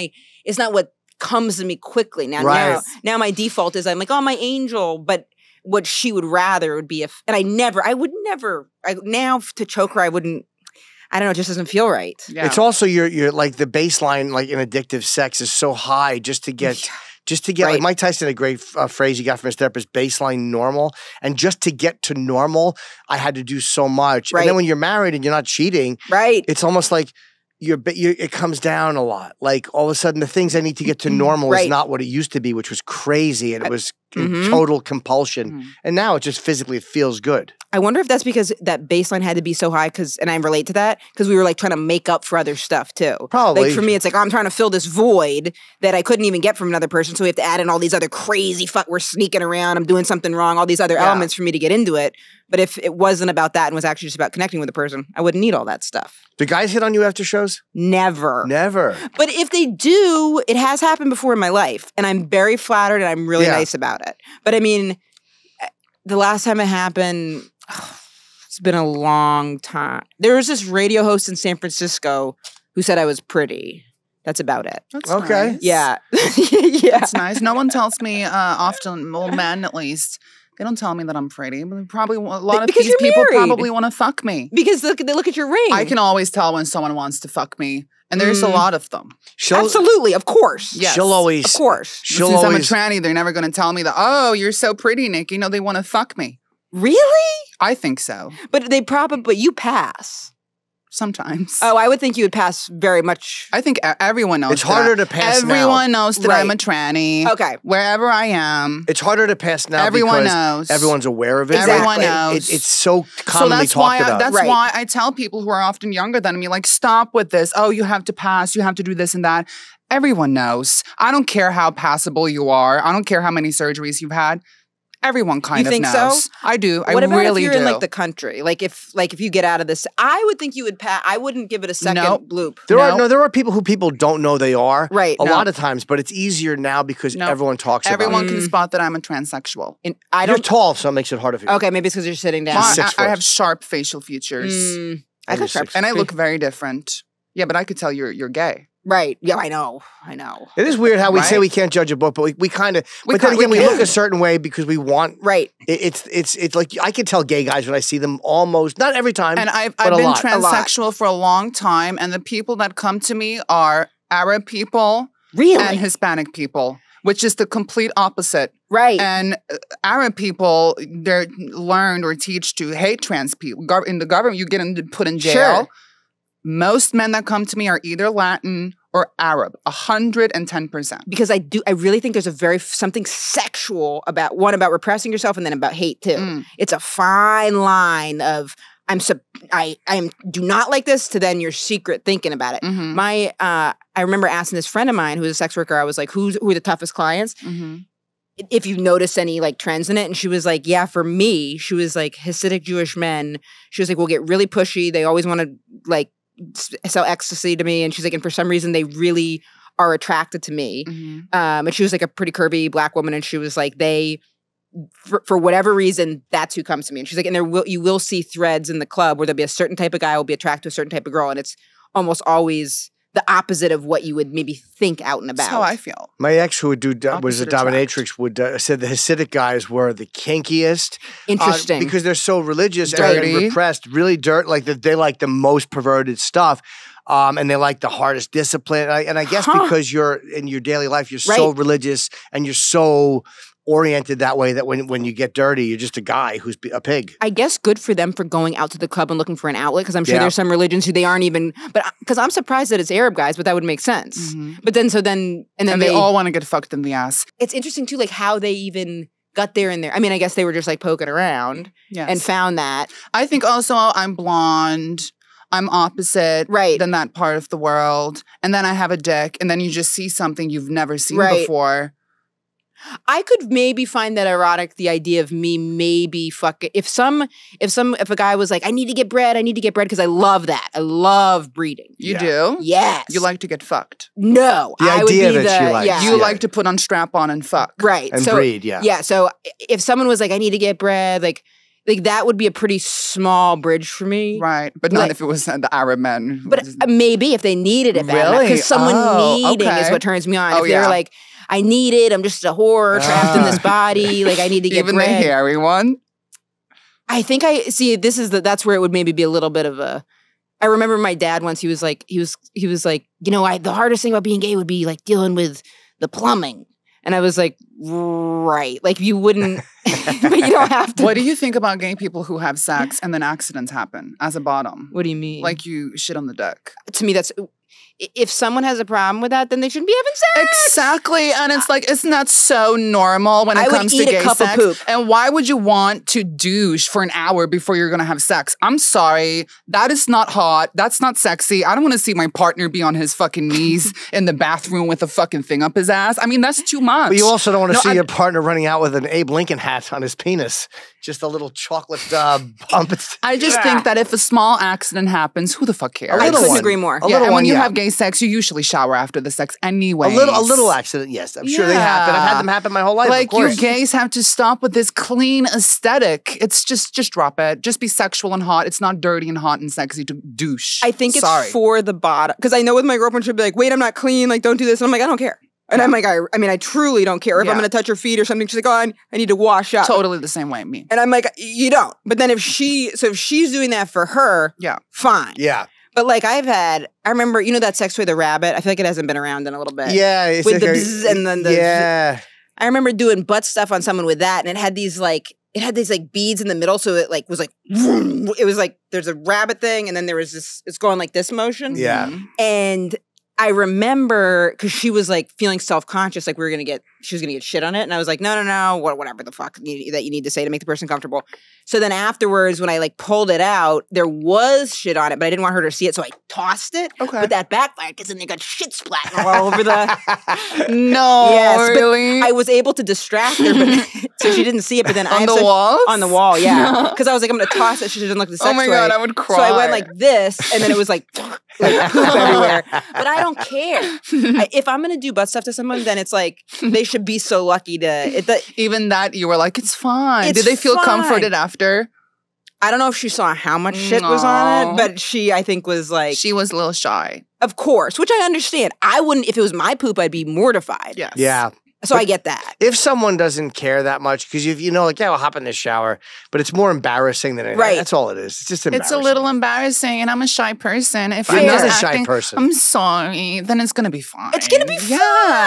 what comes to me quickly. Now my default is I'm like, oh, my angel. But what she would rather would be now to choke her, I wouldn't. I don't know, it just doesn't feel right. Yeah. It's also your like the baseline like in addictive sex is so high just to get like Mike Tyson had a great phrase he got from his therapist, baseline normal, and just to get to normal, I had to do so much. Right. And then when you're married and you're not cheating, Right. it's almost like it comes down a lot. Like all of a sudden, the things I need to get to normal is Right. not what it used to be, which was crazy, and it was in total compulsion. And now it just physically feels good. I wonder if that's because that baseline had to be so high and I relate to that, because we were like trying to make up for other stuff too. Probably. Like for me, it's like, I'm trying to fill this void that I couldn't even get from another person. So we have to add in all these other crazy we're sneaking around, I'm doing something wrong, all these other elements for me to get into it. But if it wasn't about that and was actually just about connecting with the person, I wouldn't need all that stuff. Do guys hit on you after shows? Never. Never. But if they do, it has happened before in my life. And I'm very flattered and I'm really nice about it. But I mean, the last time it happened, it's been a long time. There was this radio host in San Francisco who said I was pretty. That's about it. That's okay. Nice. Yeah. Yeah. That's nice. No one tells me often, well, men at least, they don't tell me that I'm pretty. But probably a lot of Because these you're people married. probably want to fuck me. Because they look at your ring. I can always tell when someone wants to fuck me. And there's a lot of them. Absolutely, of course. Yes. She'll always. Of course. She'll Since always. I'm a tranny, they're never going to tell me that, oh, you're so pretty, Nikki. No, they want to fuck me. Really? I think so. But you pass. Sometimes. Oh, I would think you would pass very much. I think everyone knows It's harder to pass now. Everyone knows that I'm a Right. tranny. Okay. Wherever I am. It's harder to pass now Everyone because knows. everyone's aware of it. Everyone Exactly. knows. It's so So commonly that's talked why about. that's Right. why I tell people who are often younger than me, like, stop with this. Oh, you have to pass. You have to do this and that. Everyone knows. I don't care how passable you are. I don't care how many surgeries you've had. Everyone kind You of think knows. so? I do. What I about really if you're do. in like the country? Like if you get out of this, I would think you would pass. I wouldn't give it a second Nope. bloop. There are people who people don't know they are. Right. A No. lot of times, but it's easier now because No. everyone talks Everyone about it. can spot that I'm a transsexual. And I You're don't. tall, so it makes it harder for you. Okay, maybe it's because you're sitting down. Well, Six I foot. have sharp facial features. I You're got sharp. six. And I look very different. Yeah, but I could tell you're gay. Right. Yeah, I know. It is weird how we say Right? we can't judge a book, but we kind of. We But then can- again, we we look can. a certain way because we want. Right. It's like I can tell gay guys when I see them almost not every time. And I've but a been lot. transsexual for a long time, and the people that come to me are Arab people Really? and Hispanic people, which is the complete opposite. Right. And Arab people, they're learned or teach to hate trans people. In the government, you get put in jail. Sure. Most men that come to me are either Latin or Arab, 110%. Because I really think there's something sexual about repressing yourself and then about hate too. It's a fine line of I do not like this to then your secret thinking about it. Mhm. I remember asking this friend of mine who's a sex worker, I was like, who are the toughest clients? Mm-hmm. If you notice any like trends in it. And she was like, yeah, for me, she was like Hasidic Jewish men. She was like, we'll get really pushy. They always want to like sell ecstasy to me. And she's like, and for some reason they really are attracted to me. Mm-hmm. And she was like a pretty curvy black woman. And she was like, for whatever reason, that's who comes to me. And she's like, and you will see threads in the club where there'll be a certain type of guy will be attracted to a certain type of girl. And it's almost always the opposite of what you would maybe think out and about. That's how I feel. My ex, who was a Opposite dominatrix, would said the Hasidic guys were the kinkiest. Interesting. Because they're so religious Dirty. and repressed, really like they like the most perverted stuff. And they like the hardest discipline. And I guess because you're in your daily life, you're so religious and you're so oriented that way that when you get dirty, you're just a guy who's a pig. I guess good for them for going out to the club and looking for an outlet, because I'm sure there's some religions who they aren't even, but because I'm surprised that it's Arab guys, but that would make sense. Mm-hmm. But then And they all want to get fucked in the ass. it's interesting too, like how they even got there in there. I mean, I guess they were just like poking around Yes. and found that. I think also I'm blonde. I'm opposite than that part of the world. And then I have a dick. And then you just see something you've never seen before. I could maybe find that erotic, the idea of me maybe fucking if a guy was like, I need to get bread, because I love that. I love breeding. You do? Yes. You like to get fucked. No. The I would idea be that she likes. Yeah. You like to put on strap on and fuck. Right. And so, breed, yeah. Yeah. So if someone was like, I need to get bread, like that would be a pretty small bridge for me. Right. But not if it was the Arab men. But maybe if they needed it bad enough. Really? Because someone needing okay. is what turns me on. Oh, if they were like, I need it, I'm just a whore trapped in this body, like I need to get Even bread. the hairy one? I think that's where it would maybe be a little bit of a. I remember my dad once, he was like, you know, the hardest thing about being gay would be like dealing with the plumbing. And I was like, right. Like you wouldn't, but you don't have to. What do you think about gay people who have sex and then accidents happen as a bottom? What do you mean? Like you shit on the deck. To me, that's, if someone has a problem with that, then they shouldn't be having sex. Exactly. And it's like, isn't that so normal when it I would comes to eat a gay cup of sex? poop. And why would you want to douche for an hour before you're going to have sex? I'm sorry. That is not hot. That's not sexy. I don't want to see my partner be on his fucking knees in the bathroom with a fucking thing up his ass. I mean, that's too much. But you also don't want to see your partner running out with an Abe Lincoln hat on his penis. Just a little chocolate bump. I just think that if a small accident happens, who the fuck cares? I couldn't one. agree more. A Yeah, little and when one, you yeah. have gay sex, you usually shower after the sex anyway. A little accident, yes. I'm sure they happen. I've had them happen my whole life, Like, of course. you gays have to stop with this clean aesthetic. It's just drop it. Just be sexual and hot. It's not dirty and hot and sexy to douche. I think it's Sorry. for the bottom. Because I know with my girlfriend, she'll be like, wait, I'm not clean. Like, don't do this. And I'm like, I don't care. And I'm like, I mean, I truly don't care. If I'm Yeah. going to touch her feet or something, she's like, oh, I need to wash up. Totally the same way, me. And I'm like, you don't. But then if she's doing that for her, Yeah. fine. Yeah. But like I remember, you know that sex toy, the rabbit? I feel like it hasn't been around in a little bit. Yeah. It's With the like bzzz and then the Yeah. I remember doing butt stuff on someone with that, and it had these beads in the middle, so it like was like vroom. It was like there's a rabbit thing, and then there was this. It's going like this motion. Yeah. And I remember because she was like feeling self-conscious, like she was gonna get shit on it, and I was like, no, whatever the fuck that you need to say to make the person comfortable. So then afterwards, when I like pulled it out, there was shit on it, but I didn't want her to see it, so I tossed it. Okay. But that backfired because then they got shit splatting all over the. No, Yes, but really? I was able to distract her, but, so she didn't see it. But then On the walls? on the wall, yeah, because I was like, I'm gonna toss it. She doesn't look at the sex Oh my toy. God, I would cry. So I went like this, and then it was like poop everywhere. But I don't care. If I'm gonna do butt stuff to someone, then it's like they should be so lucky to. Even that, you were like, it's fine. It's Did they feel fine. comforted after? I don't know if she saw how much shit was on it, but she, I think, was like, She was a little shy. of course, which I understand. I wouldn't, if it was my poop, I'd be mortified. Yes. Yeah. So I get that. If someone doesn't care that much, because you know, like, yeah, I'll hop in the shower, but it's more embarrassing than anything. Right. That's all it is. It's just embarrassing. It's a little embarrassing, and I'm a shy person. If I'm I'm not just a shy acting, person. I'm sorry. Then it's gonna be fine. It's gonna be Yeah,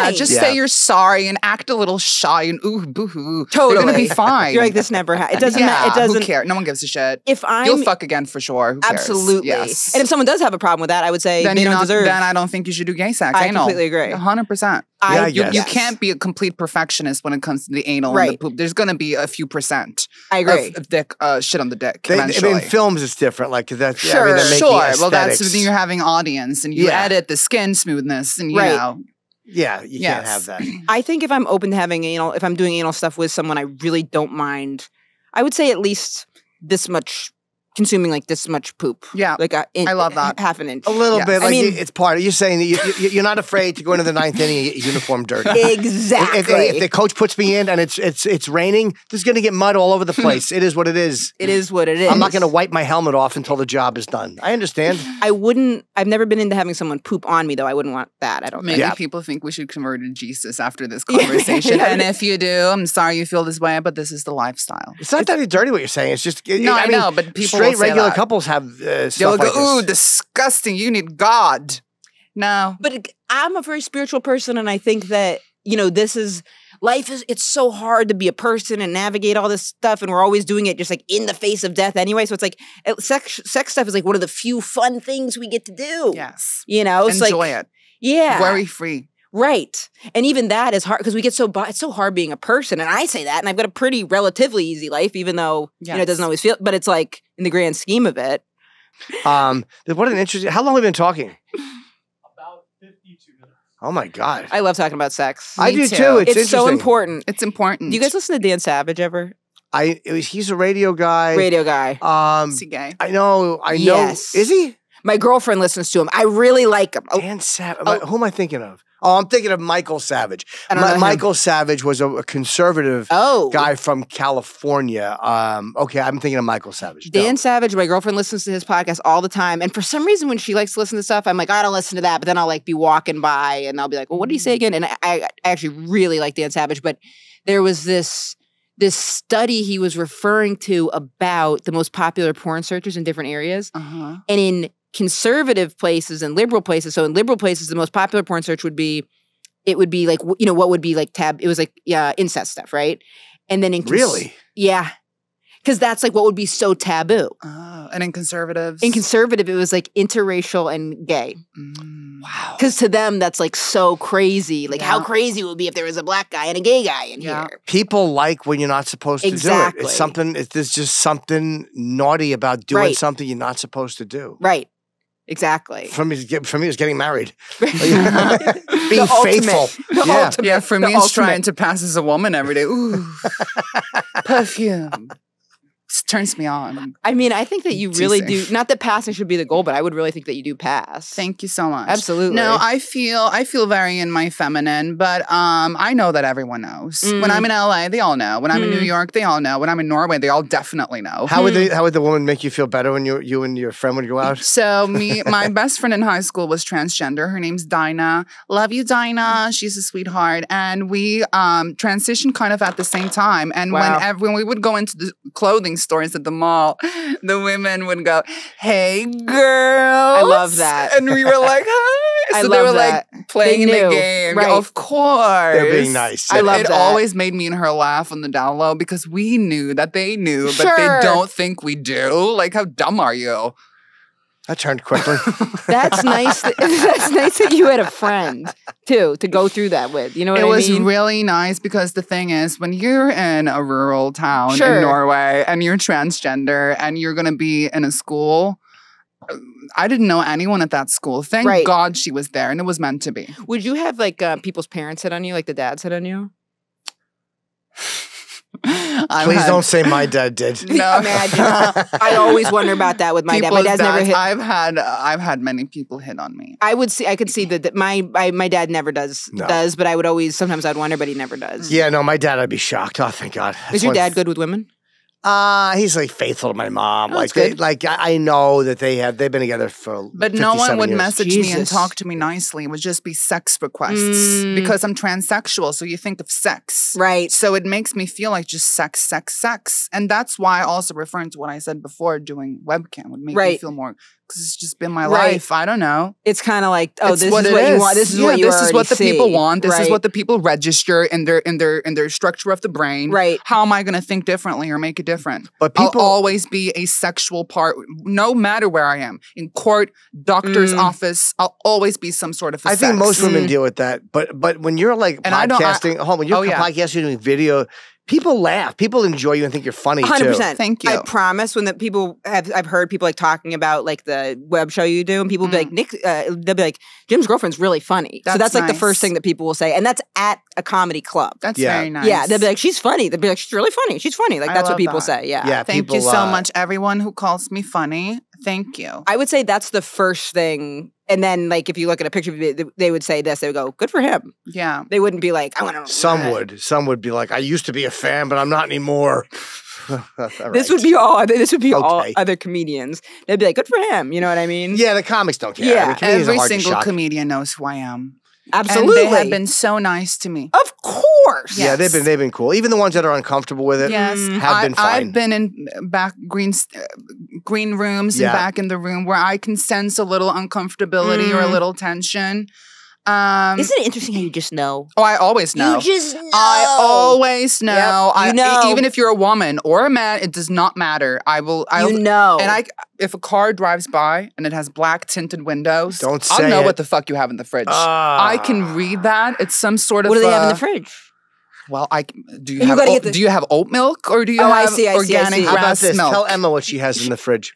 fine. just Yeah. say you're sorry and act a little shy and ooh boo-hoo. Totally. You're gonna be fine. You're like, this never happened. It doesn't Yeah, matter. It doesn't. Who cares? No one gives a shit. If I'm. You'll fuck again for sure. Who cares? Absolutely. Yes. And if someone does have a problem with that, I would say then they you're don't not, deserve. Then I don't think you should do gay sex. I Anal. completely agree. 100%. Yeah, I You guess. can't be a complete perfectionist when it comes to the anal and the Right. poop. There's gonna be a few percent I agree. of dick shit on the dick. I eventually. mean, films is different. Like that. Sure. I mean, they're making Sure. Well, that's aesthetics. when you're having audience and you Yeah. edit the skin smoothness and you Right. know. Yeah, you can't Yes. have that. I think if I'm open to having anal, if I'm doing anal stuff with someone, I really don't mind. I would say at least this much, consuming like this much poop. Yeah. Like I love that. half an inch. A little Yes. bit. Like I mean- it's part of. You're saying that you're not afraid to go into the ninth inning and get your uniform dirty. Exactly. If the coach puts me in and it's raining, there's going to get mud all over the place. It is what it is. It is what it is. I'm not going to wipe my helmet off until the job is done. I understand. I've never been into having someone poop on me though. I wouldn't want that. I don't Maybe think. Yeah. people think we should convert to Jesus after this conversation. And if you do, I'm sorry you feel this way, but this is the lifestyle. It's not that dirty what you're saying. It's just No, I mean, know, but people straight will say regular that. couples have They'll stuff go, like ooh, this. disgusting. You need God. No. But I'm a very spiritual person, and I think that, it's so hard to be a person and navigate all this stuff, and we're always doing it just like in the face of death anyway. So it's like sex stuff is like one of the few fun things we get to do. Yes. It's Enjoy like, it. yeah. Worry free. Right. And even that is hard because we get it's so hard being a person. And I say that, and I've got a pretty relatively easy life, even though, it Yes. doesn't always feel, but it's like in the grand scheme of it. What an interesting. How long have we been talking? About 52 minutes. Oh my god. I love talking about sex. I Me do too. too. It's It's so interesting. important. It's important. Do you guys listen to Dan Savage ever? He's a radio guy. Radio guy. Is he gay? I know. Yes. Is he? My girlfriend listens to him. I really like him. Oh, Dan Savage. Who am I thinking of? Oh, I'm thinking of Michael Savage. I don't know him. Michael Savage was a conservative Oh. guy from California. Okay, I'm thinking of Michael Savage. Dan No. Savage, my girlfriend listens to his podcast all the time. And for some reason, when she likes to listen to stuff, I'm like, I don't listen to that. But then I'll like be walking by and I'll be like, well, what did he say again? And I actually really like Dan Savage. But there was this study he was referring to about the most popular porn searches in different areas. Uh-huh. And in conservative places and liberal places, so in liberal places, the most popular porn search would be like, what would be like it was like, incest stuff, right? And then in Really? Yeah. Because that's like what would be so taboo. Oh, and in conservatives? In conservative, it was like interracial and gay. Mm. Wow. Because to them, that's like so crazy. Like how crazy it would be if there was a black guy and a gay guy in here. People like when you're not supposed to do it. It's something, there's just something naughty about doing something you're not supposed to do. Right. Exactly. For me, it's getting married. Being faithful. Yeah, for me, it's trying to pass as a woman every day. Ooh, perfume. Turns me on. I mean, I think that you really do. Not that passing should be the goal, but I would really think that you do pass. Thank you so much. Absolutely. No, I feel very in my feminine, but I know that everyone knows. When I'm in LA, they all know. When I'm in New York, they all know. When I'm in Norway, they all definitely know. How would the woman make you feel better when you and your friend would go out? So my best friend in high school was transgender. Her name's Dinah. Love you, Dinah. She's a sweetheart. And we transitioned kind of at the same time. And when we would go into the clothing stores at the mall, the women would go, "Hey, girls." I love that. And we were like, "Hi." So they were like playing the game. Right. Of course. They're being nice. I love it. that. Always made me and her laugh on the down low because we knew that they knew, but they don't think we do. Like, how dumb are you? I turned quickly. That's nice. That's nice that you had a friend too to go through that with. You know what I mean? It was really nice because the thing is, when you're in a rural town in Norway and you're transgender and you're going to be in a school, I didn't know anyone at that school. Thank God she was there, and it was meant to be. Would you have like people's parents hit on you, like the dads hit on you? Please don't say my dad did. No. Imagine. I always wonder about that with my dad. My dad's never hit. I've had many people hit on me. I could see that my dad never does, but I would always, sometimes I'd wonder, but he never does. Yeah, no, my dad, I'd be shocked. Oh, thank God. Is your dad good with women? He's like faithful to my mom. Oh, I know that they've been together for. But no one would years. message me and talk to me nicely. It would just be sex requests because I'm transsexual. So you think of sex, right? So it makes me feel like just sex, sex, sex, and that's why also referring to what I said before, doing webcam would make me feel more. Because it's just been my life. I don't know. It's kind of like, this is what you want. This is what you This is what the people want. This Right. is what the people register in their structure of the brain. Right. How am I going to think differently or make it different? But people I'll always be a sexual part, no matter where I am. In court, doctor's office, I'll always be some sort of a sex. think most women deal with that. But when you're like podcasting, when you're podcasting, doing video, people laugh. People enjoy you and think you're funny 100%. too. Thank you. I promise when I've heard people like talking about like the web show you do and people be like, Nick, they'll be like, Jim's girlfriend's really funny. So that's like the first thing that people will say. And that's at a comedy club. That's very nice. Yeah. They'll be like, she's funny. They'll be like, she's really funny. She's funny. Like that's what people say. Yeah. Yeah. Thank you so much, everyone who calls me funny. Thank you. I would say that's the first thing. And then, like, if you look at a picture, they would say this. They would go, "Good for him." Yeah. They wouldn't be like, "I want to." Some would be like, "I used to be a fan, but I'm not anymore." This would be all. This would be all other comedians. They'd be like, "Good for him." You know what I mean? Yeah, the comics don't care. Yeah, every single comedian knows who I am. Absolutely, and they have been so nice to me. Of course. Yeah, they've been cool. Even the ones that are uncomfortable with it, have been fine. I've been in back green rooms and back in the room where I can sense a little uncomfortability or a little tension. Isn't it interesting how you just know? Oh, I always know. You just know. I always know. Yep, you know. Even if you're a woman or a man, it does not matter. You know. And if a car drives by and it has black tinted windows, I'll know what the fuck you have in the fridge. I can read that. It's some sort of. What do they have in the fridge? Well, do you have oat milk or do you have organic How about grass this? milk? Tell Emma what she has in the fridge.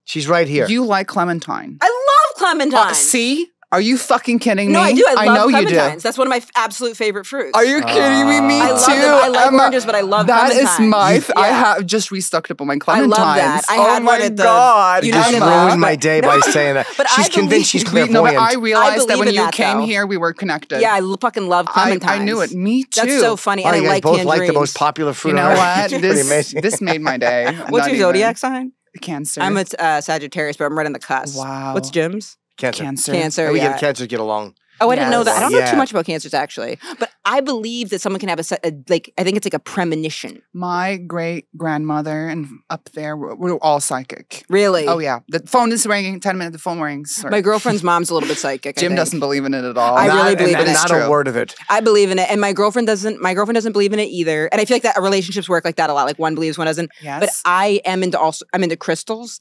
She's right here. You like clementine. I love clementine. See? Are you fucking kidding me? No, I do. I love know clementines. You do. That's one of my absolute favorite fruits. Are you kidding me? Me I too. I like Emma, oranges, but I love that clementines. That is my. I have just restocked up on my clementines. I love that. I had one at the. God. You just ruined my day by saying that. But she's convinced she's clairvoyant. No, I realized that when you came here, we were connected. Yeah, I fucking love clementines. I knew it. Me too. That's so funny. And I like tangerines. both like the most popular fruit. You know what? Pretty amazing. This made my day. What's your zodiac sign? Cancer. I'm a Sagittarius, but I'm right on the cusp. Wow. What's Jim's? Cancer. Cancer. And we get cancers get along. Oh, I didn't know that. I don't know too much about cancers, actually. But I believe that someone can have I think it's like a premonition. My great-grandmother and up there, we're all psychic. Really? Oh, yeah. The phone is ringing. 10 minutes, the phone rings. Sorry. My girlfriend's mom's a little bit psychic, Jim doesn't believe in it at all. I really believe in it. Not a word of it. I believe in it. And my girlfriend doesn't believe in it either. And I feel like that relationships work like that a lot. Like one believes, one doesn't. Yes. But I'm into crystals.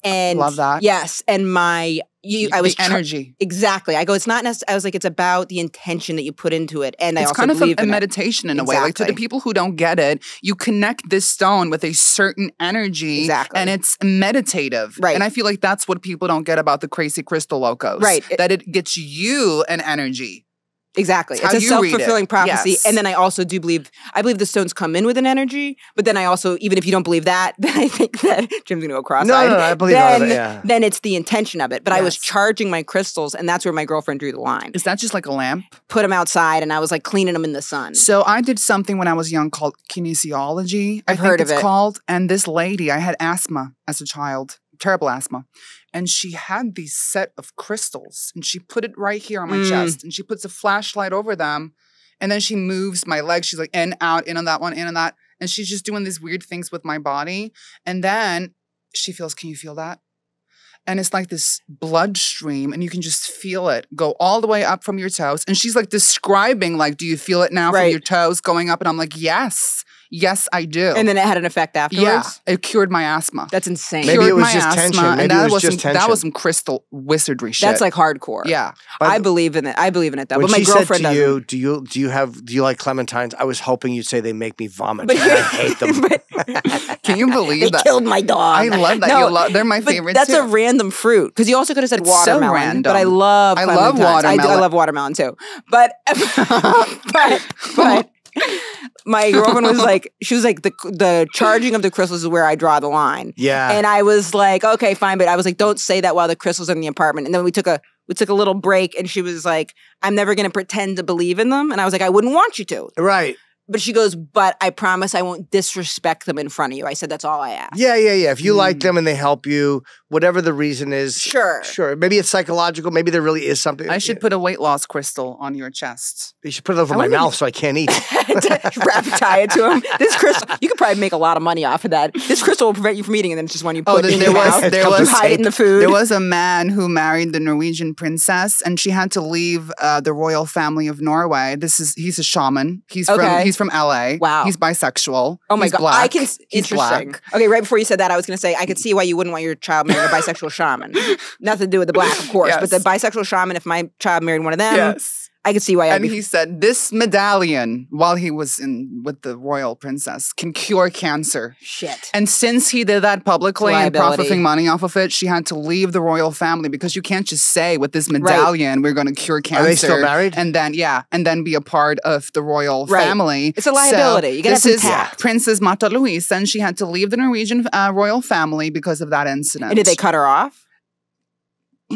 And love that. Yes. And my I was the energy. Exactly. I go, it's not necessarily, I was like, it's about the intention that you put into it. And I It's also kind of believe a in it. meditation in a way. Like to the Exactly. people who don't get it, you connect this stone with a certain energy. Exactly. And it's meditative. Right. And I feel like that's what people don't get about the crazy crystal locos. Right. That it gets you an energy. Exactly. It's It's a how you read it. self-fulfilling prophecy. Yes. And then I also I believe the stones come in with an energy, but then I also, even if you don't believe that, then I think that Jim's going to go cross-eyed. No, I believe all of it, yeah. Then it's the intention of it. But I was Yes. charging my crystals, and that's where my girlfriend drew the line. Is that just like a lamp? Put them outside, and I was like cleaning them in the sun. So I did something when I was young called kinesiology. I've heard of it's it. called. And this lady, I had asthma as a child, terrible asthma. And she had these set of crystals and she put it right here on my chest and she puts a flashlight over them. And then she moves my legs. She's like in, out, in on that one, in on that. And she's just doing these weird things with my body. And then she feels, can you feel that? And it's like this bloodstream and you can just feel it go all the way up from your toes. And she's like describing like, do you feel it now from Right. your toes going up? And I'm like, yes. Yes, I do. And then it had an effect afterwards? Yeah, it cured my asthma. That's insane. Maybe Cured it was my just asthma, tension. and Maybe that it was was just some, tension. That was some crystal wizardry shit. That's like hardcore. Yeah. I believe in it. I believe in it though. When But my she girlfriend said to doesn't. you, do you like clementines? I was hoping you'd say they make me vomit. But and I hate them. Can you believe They that? killed my dog. I love that. No, They're my but favorite that's too. a random fruit. Because you also could have said It's so watermelon. random. But I love I love clementines. I watermelon. love watermelon too. But but my girlfriend was like, she was like, the charging of the crystals is where I draw the line. Yeah. And I was like, okay, fine. But I was like, don't say that while the crystals are in the apartment. And then we took a little break and she was like, I'm never going to pretend to believe in them. And I was like, I wouldn't want you to. Right. But she goes, but I promise I won't disrespect them in front of you. I said, that's all I ask. Yeah. If you like them and they help you, whatever the reason is. Sure. Maybe it's psychological. Maybe there really is something. I should put a weight loss crystal on your chest. You should put it over my mouth so I can't eat. Tie it to him. This crystal, you could probably make a lot of money off of that. This crystal will prevent you from eating, and then it's just when you put it in your mouth, you hide it in the food. There was a man who married the Norwegian princess, and she had to leave the royal family of Norway. He's a shaman. He's from LA. Wow. He's bisexual. Oh my He's God. Black. He's Interesting. black. Okay, right before you said that, I was going to say, I could see why you wouldn't want your child marrying a bisexual shaman. Nothing to do with the black, of course, but the bisexual shaman, if my child married one of them, Yes. I could see why I'd And he said, this medallion, while he was with the royal princess, can cure cancer. Shit. And since he did that publicly and Liability. profiting money off of it, she had to leave the royal family because you can't just say with this medallion, we're going to cure cancer. Are they still married? And then be a part of the royal Right. family. It's a liability. You gotta this have is some tact. Princess Mata Louise, and she had to leave the Norwegian royal family because of that incident. And did they cut her off?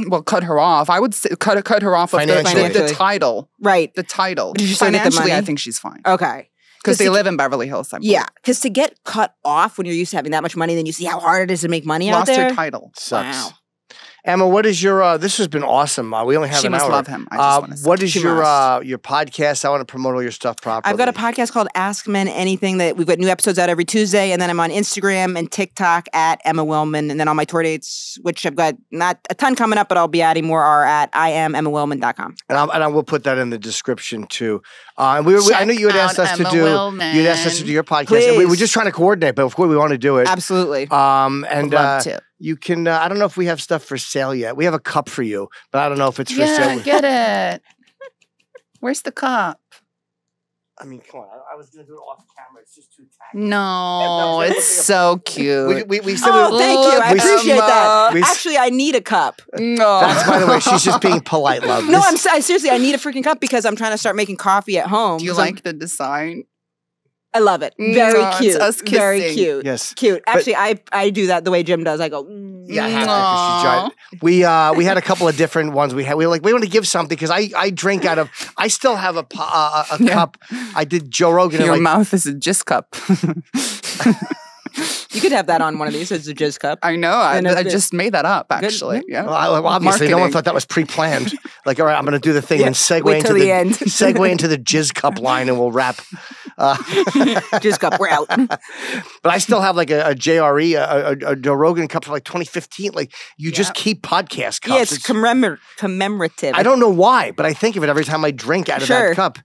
Well, cut her off. I would say cut her off of Financially. the title. Right. The title. Did you still get the Financially, I money? think she's fine. Okay. Because they live in Beverly Hills. I believe. Yeah, because to get cut off when you're used to having that much money, then you see how hard it is to make money out Lost there. her title. Sucks. Wow. Emma, what is your? This has been awesome. We only have She an must hour. love him. I just wanna say. What is She your must. your podcast? I want to promote all your stuff properly. I've got a podcast called Ask Men Anything that we've got new episodes out every Tuesday, and then I'm on Instagram and TikTok at Emma Willmann, and then all my tour dates, which I've got not a ton coming up, but I'll be adding more, are at IamEmmaWillmann.com. And I will put that in the description too. And I know you had asked us to Emma do. Willmann. You had asked us to do your podcast. And we were Please. just trying to coordinate, but of course we want to do it. Absolutely. And Would love to. you can. I don't know if we have stuff for sale yet. We have a cup for you, but I don't know if it's for sale. get it. Where's the cup? I mean, come on. I was going to do it off camera. It's just too tacky. No, it's so cute. We said Oh, thank you. I we- appreciate that. we- Actually, I need a cup. No. That's, by the way, she's just being polite, love. No, This- I seriously, I need a freaking cup because I'm trying to start making coffee at home. Do you 'Cause like the design? I love it. Very It's cute. us Very kissing. cute. Yes. Cute. Actually, I do that the way Jim does. I go, Yeah, I have to 'cause she's giant. We had a couple of different ones. We were like, we want to give something because I drink out of. I still have a cup. I did Joe Rogan. Your and like, mouth is a jizz cup. You could have that on one of these. It's a jizz cup. I know. I And it's- just made that up, actually. Yeah. well, obviously, no one Marketing. thought that was pre-planned. Like, all right, I'm going to do the thing and segue wait into till the end. segue into the jizz cup line, and we'll wrap. Jizz cup. We're out. But I still have like a JRE, a Joe Rogan cup from like 2015. Like, you just keep podcast cups. Yeah, it's commemorative. I don't know why, but I think of it every time I drink out of Sure. that cup.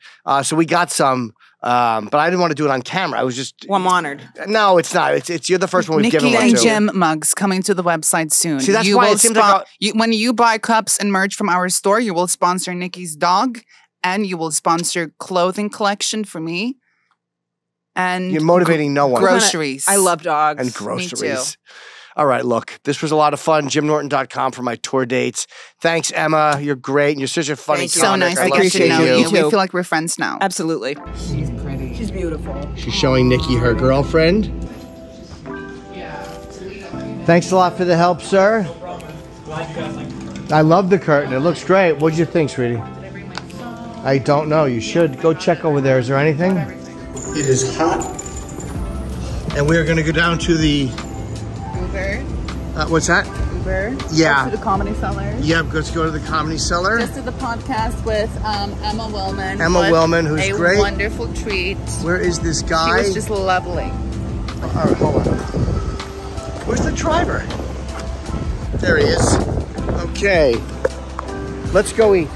So we got some. But I didn't want to do it on camera. I was just. Well, I'm honored. No, it's not. It's you're the first one we've Nikki given one and to. Jim mugs coming to the website soon. See, that's why it seems like when you buy cups and merch from our store, you will sponsor Nikki's dog, and you will sponsor clothing collection for me. And you're motivating no one. Groceries. I love dogs. And groceries. All right, look, this was a lot of fun. JimNorton.com for my tour dates. Thanks, Emma. You're great. And you're such a funny Thank you. So comic. nice I to love get to seeing know you. you. We feel like we're friends now. Absolutely. She's pretty. She's beautiful. She's showing Nikki her girlfriend. Thanks a lot for the help, sir. Glad you guys like it. I love the curtain. It looks great. What'd you think, sweetie? I don't know. You should go check over there. Is there anything? It is hot. And we're going to go down to the... Uber. What's that? Uber. Yeah. To the Comedy Cellar. Yep, let's go to the Comedy Cellar. Just did the podcast with Emma Willmann. Emma Willmann, who's great. A wonderful treat. Where is this She guy? was just lovely. All right, hold on. Where's the driver? There he is. Okay. Let's go eat.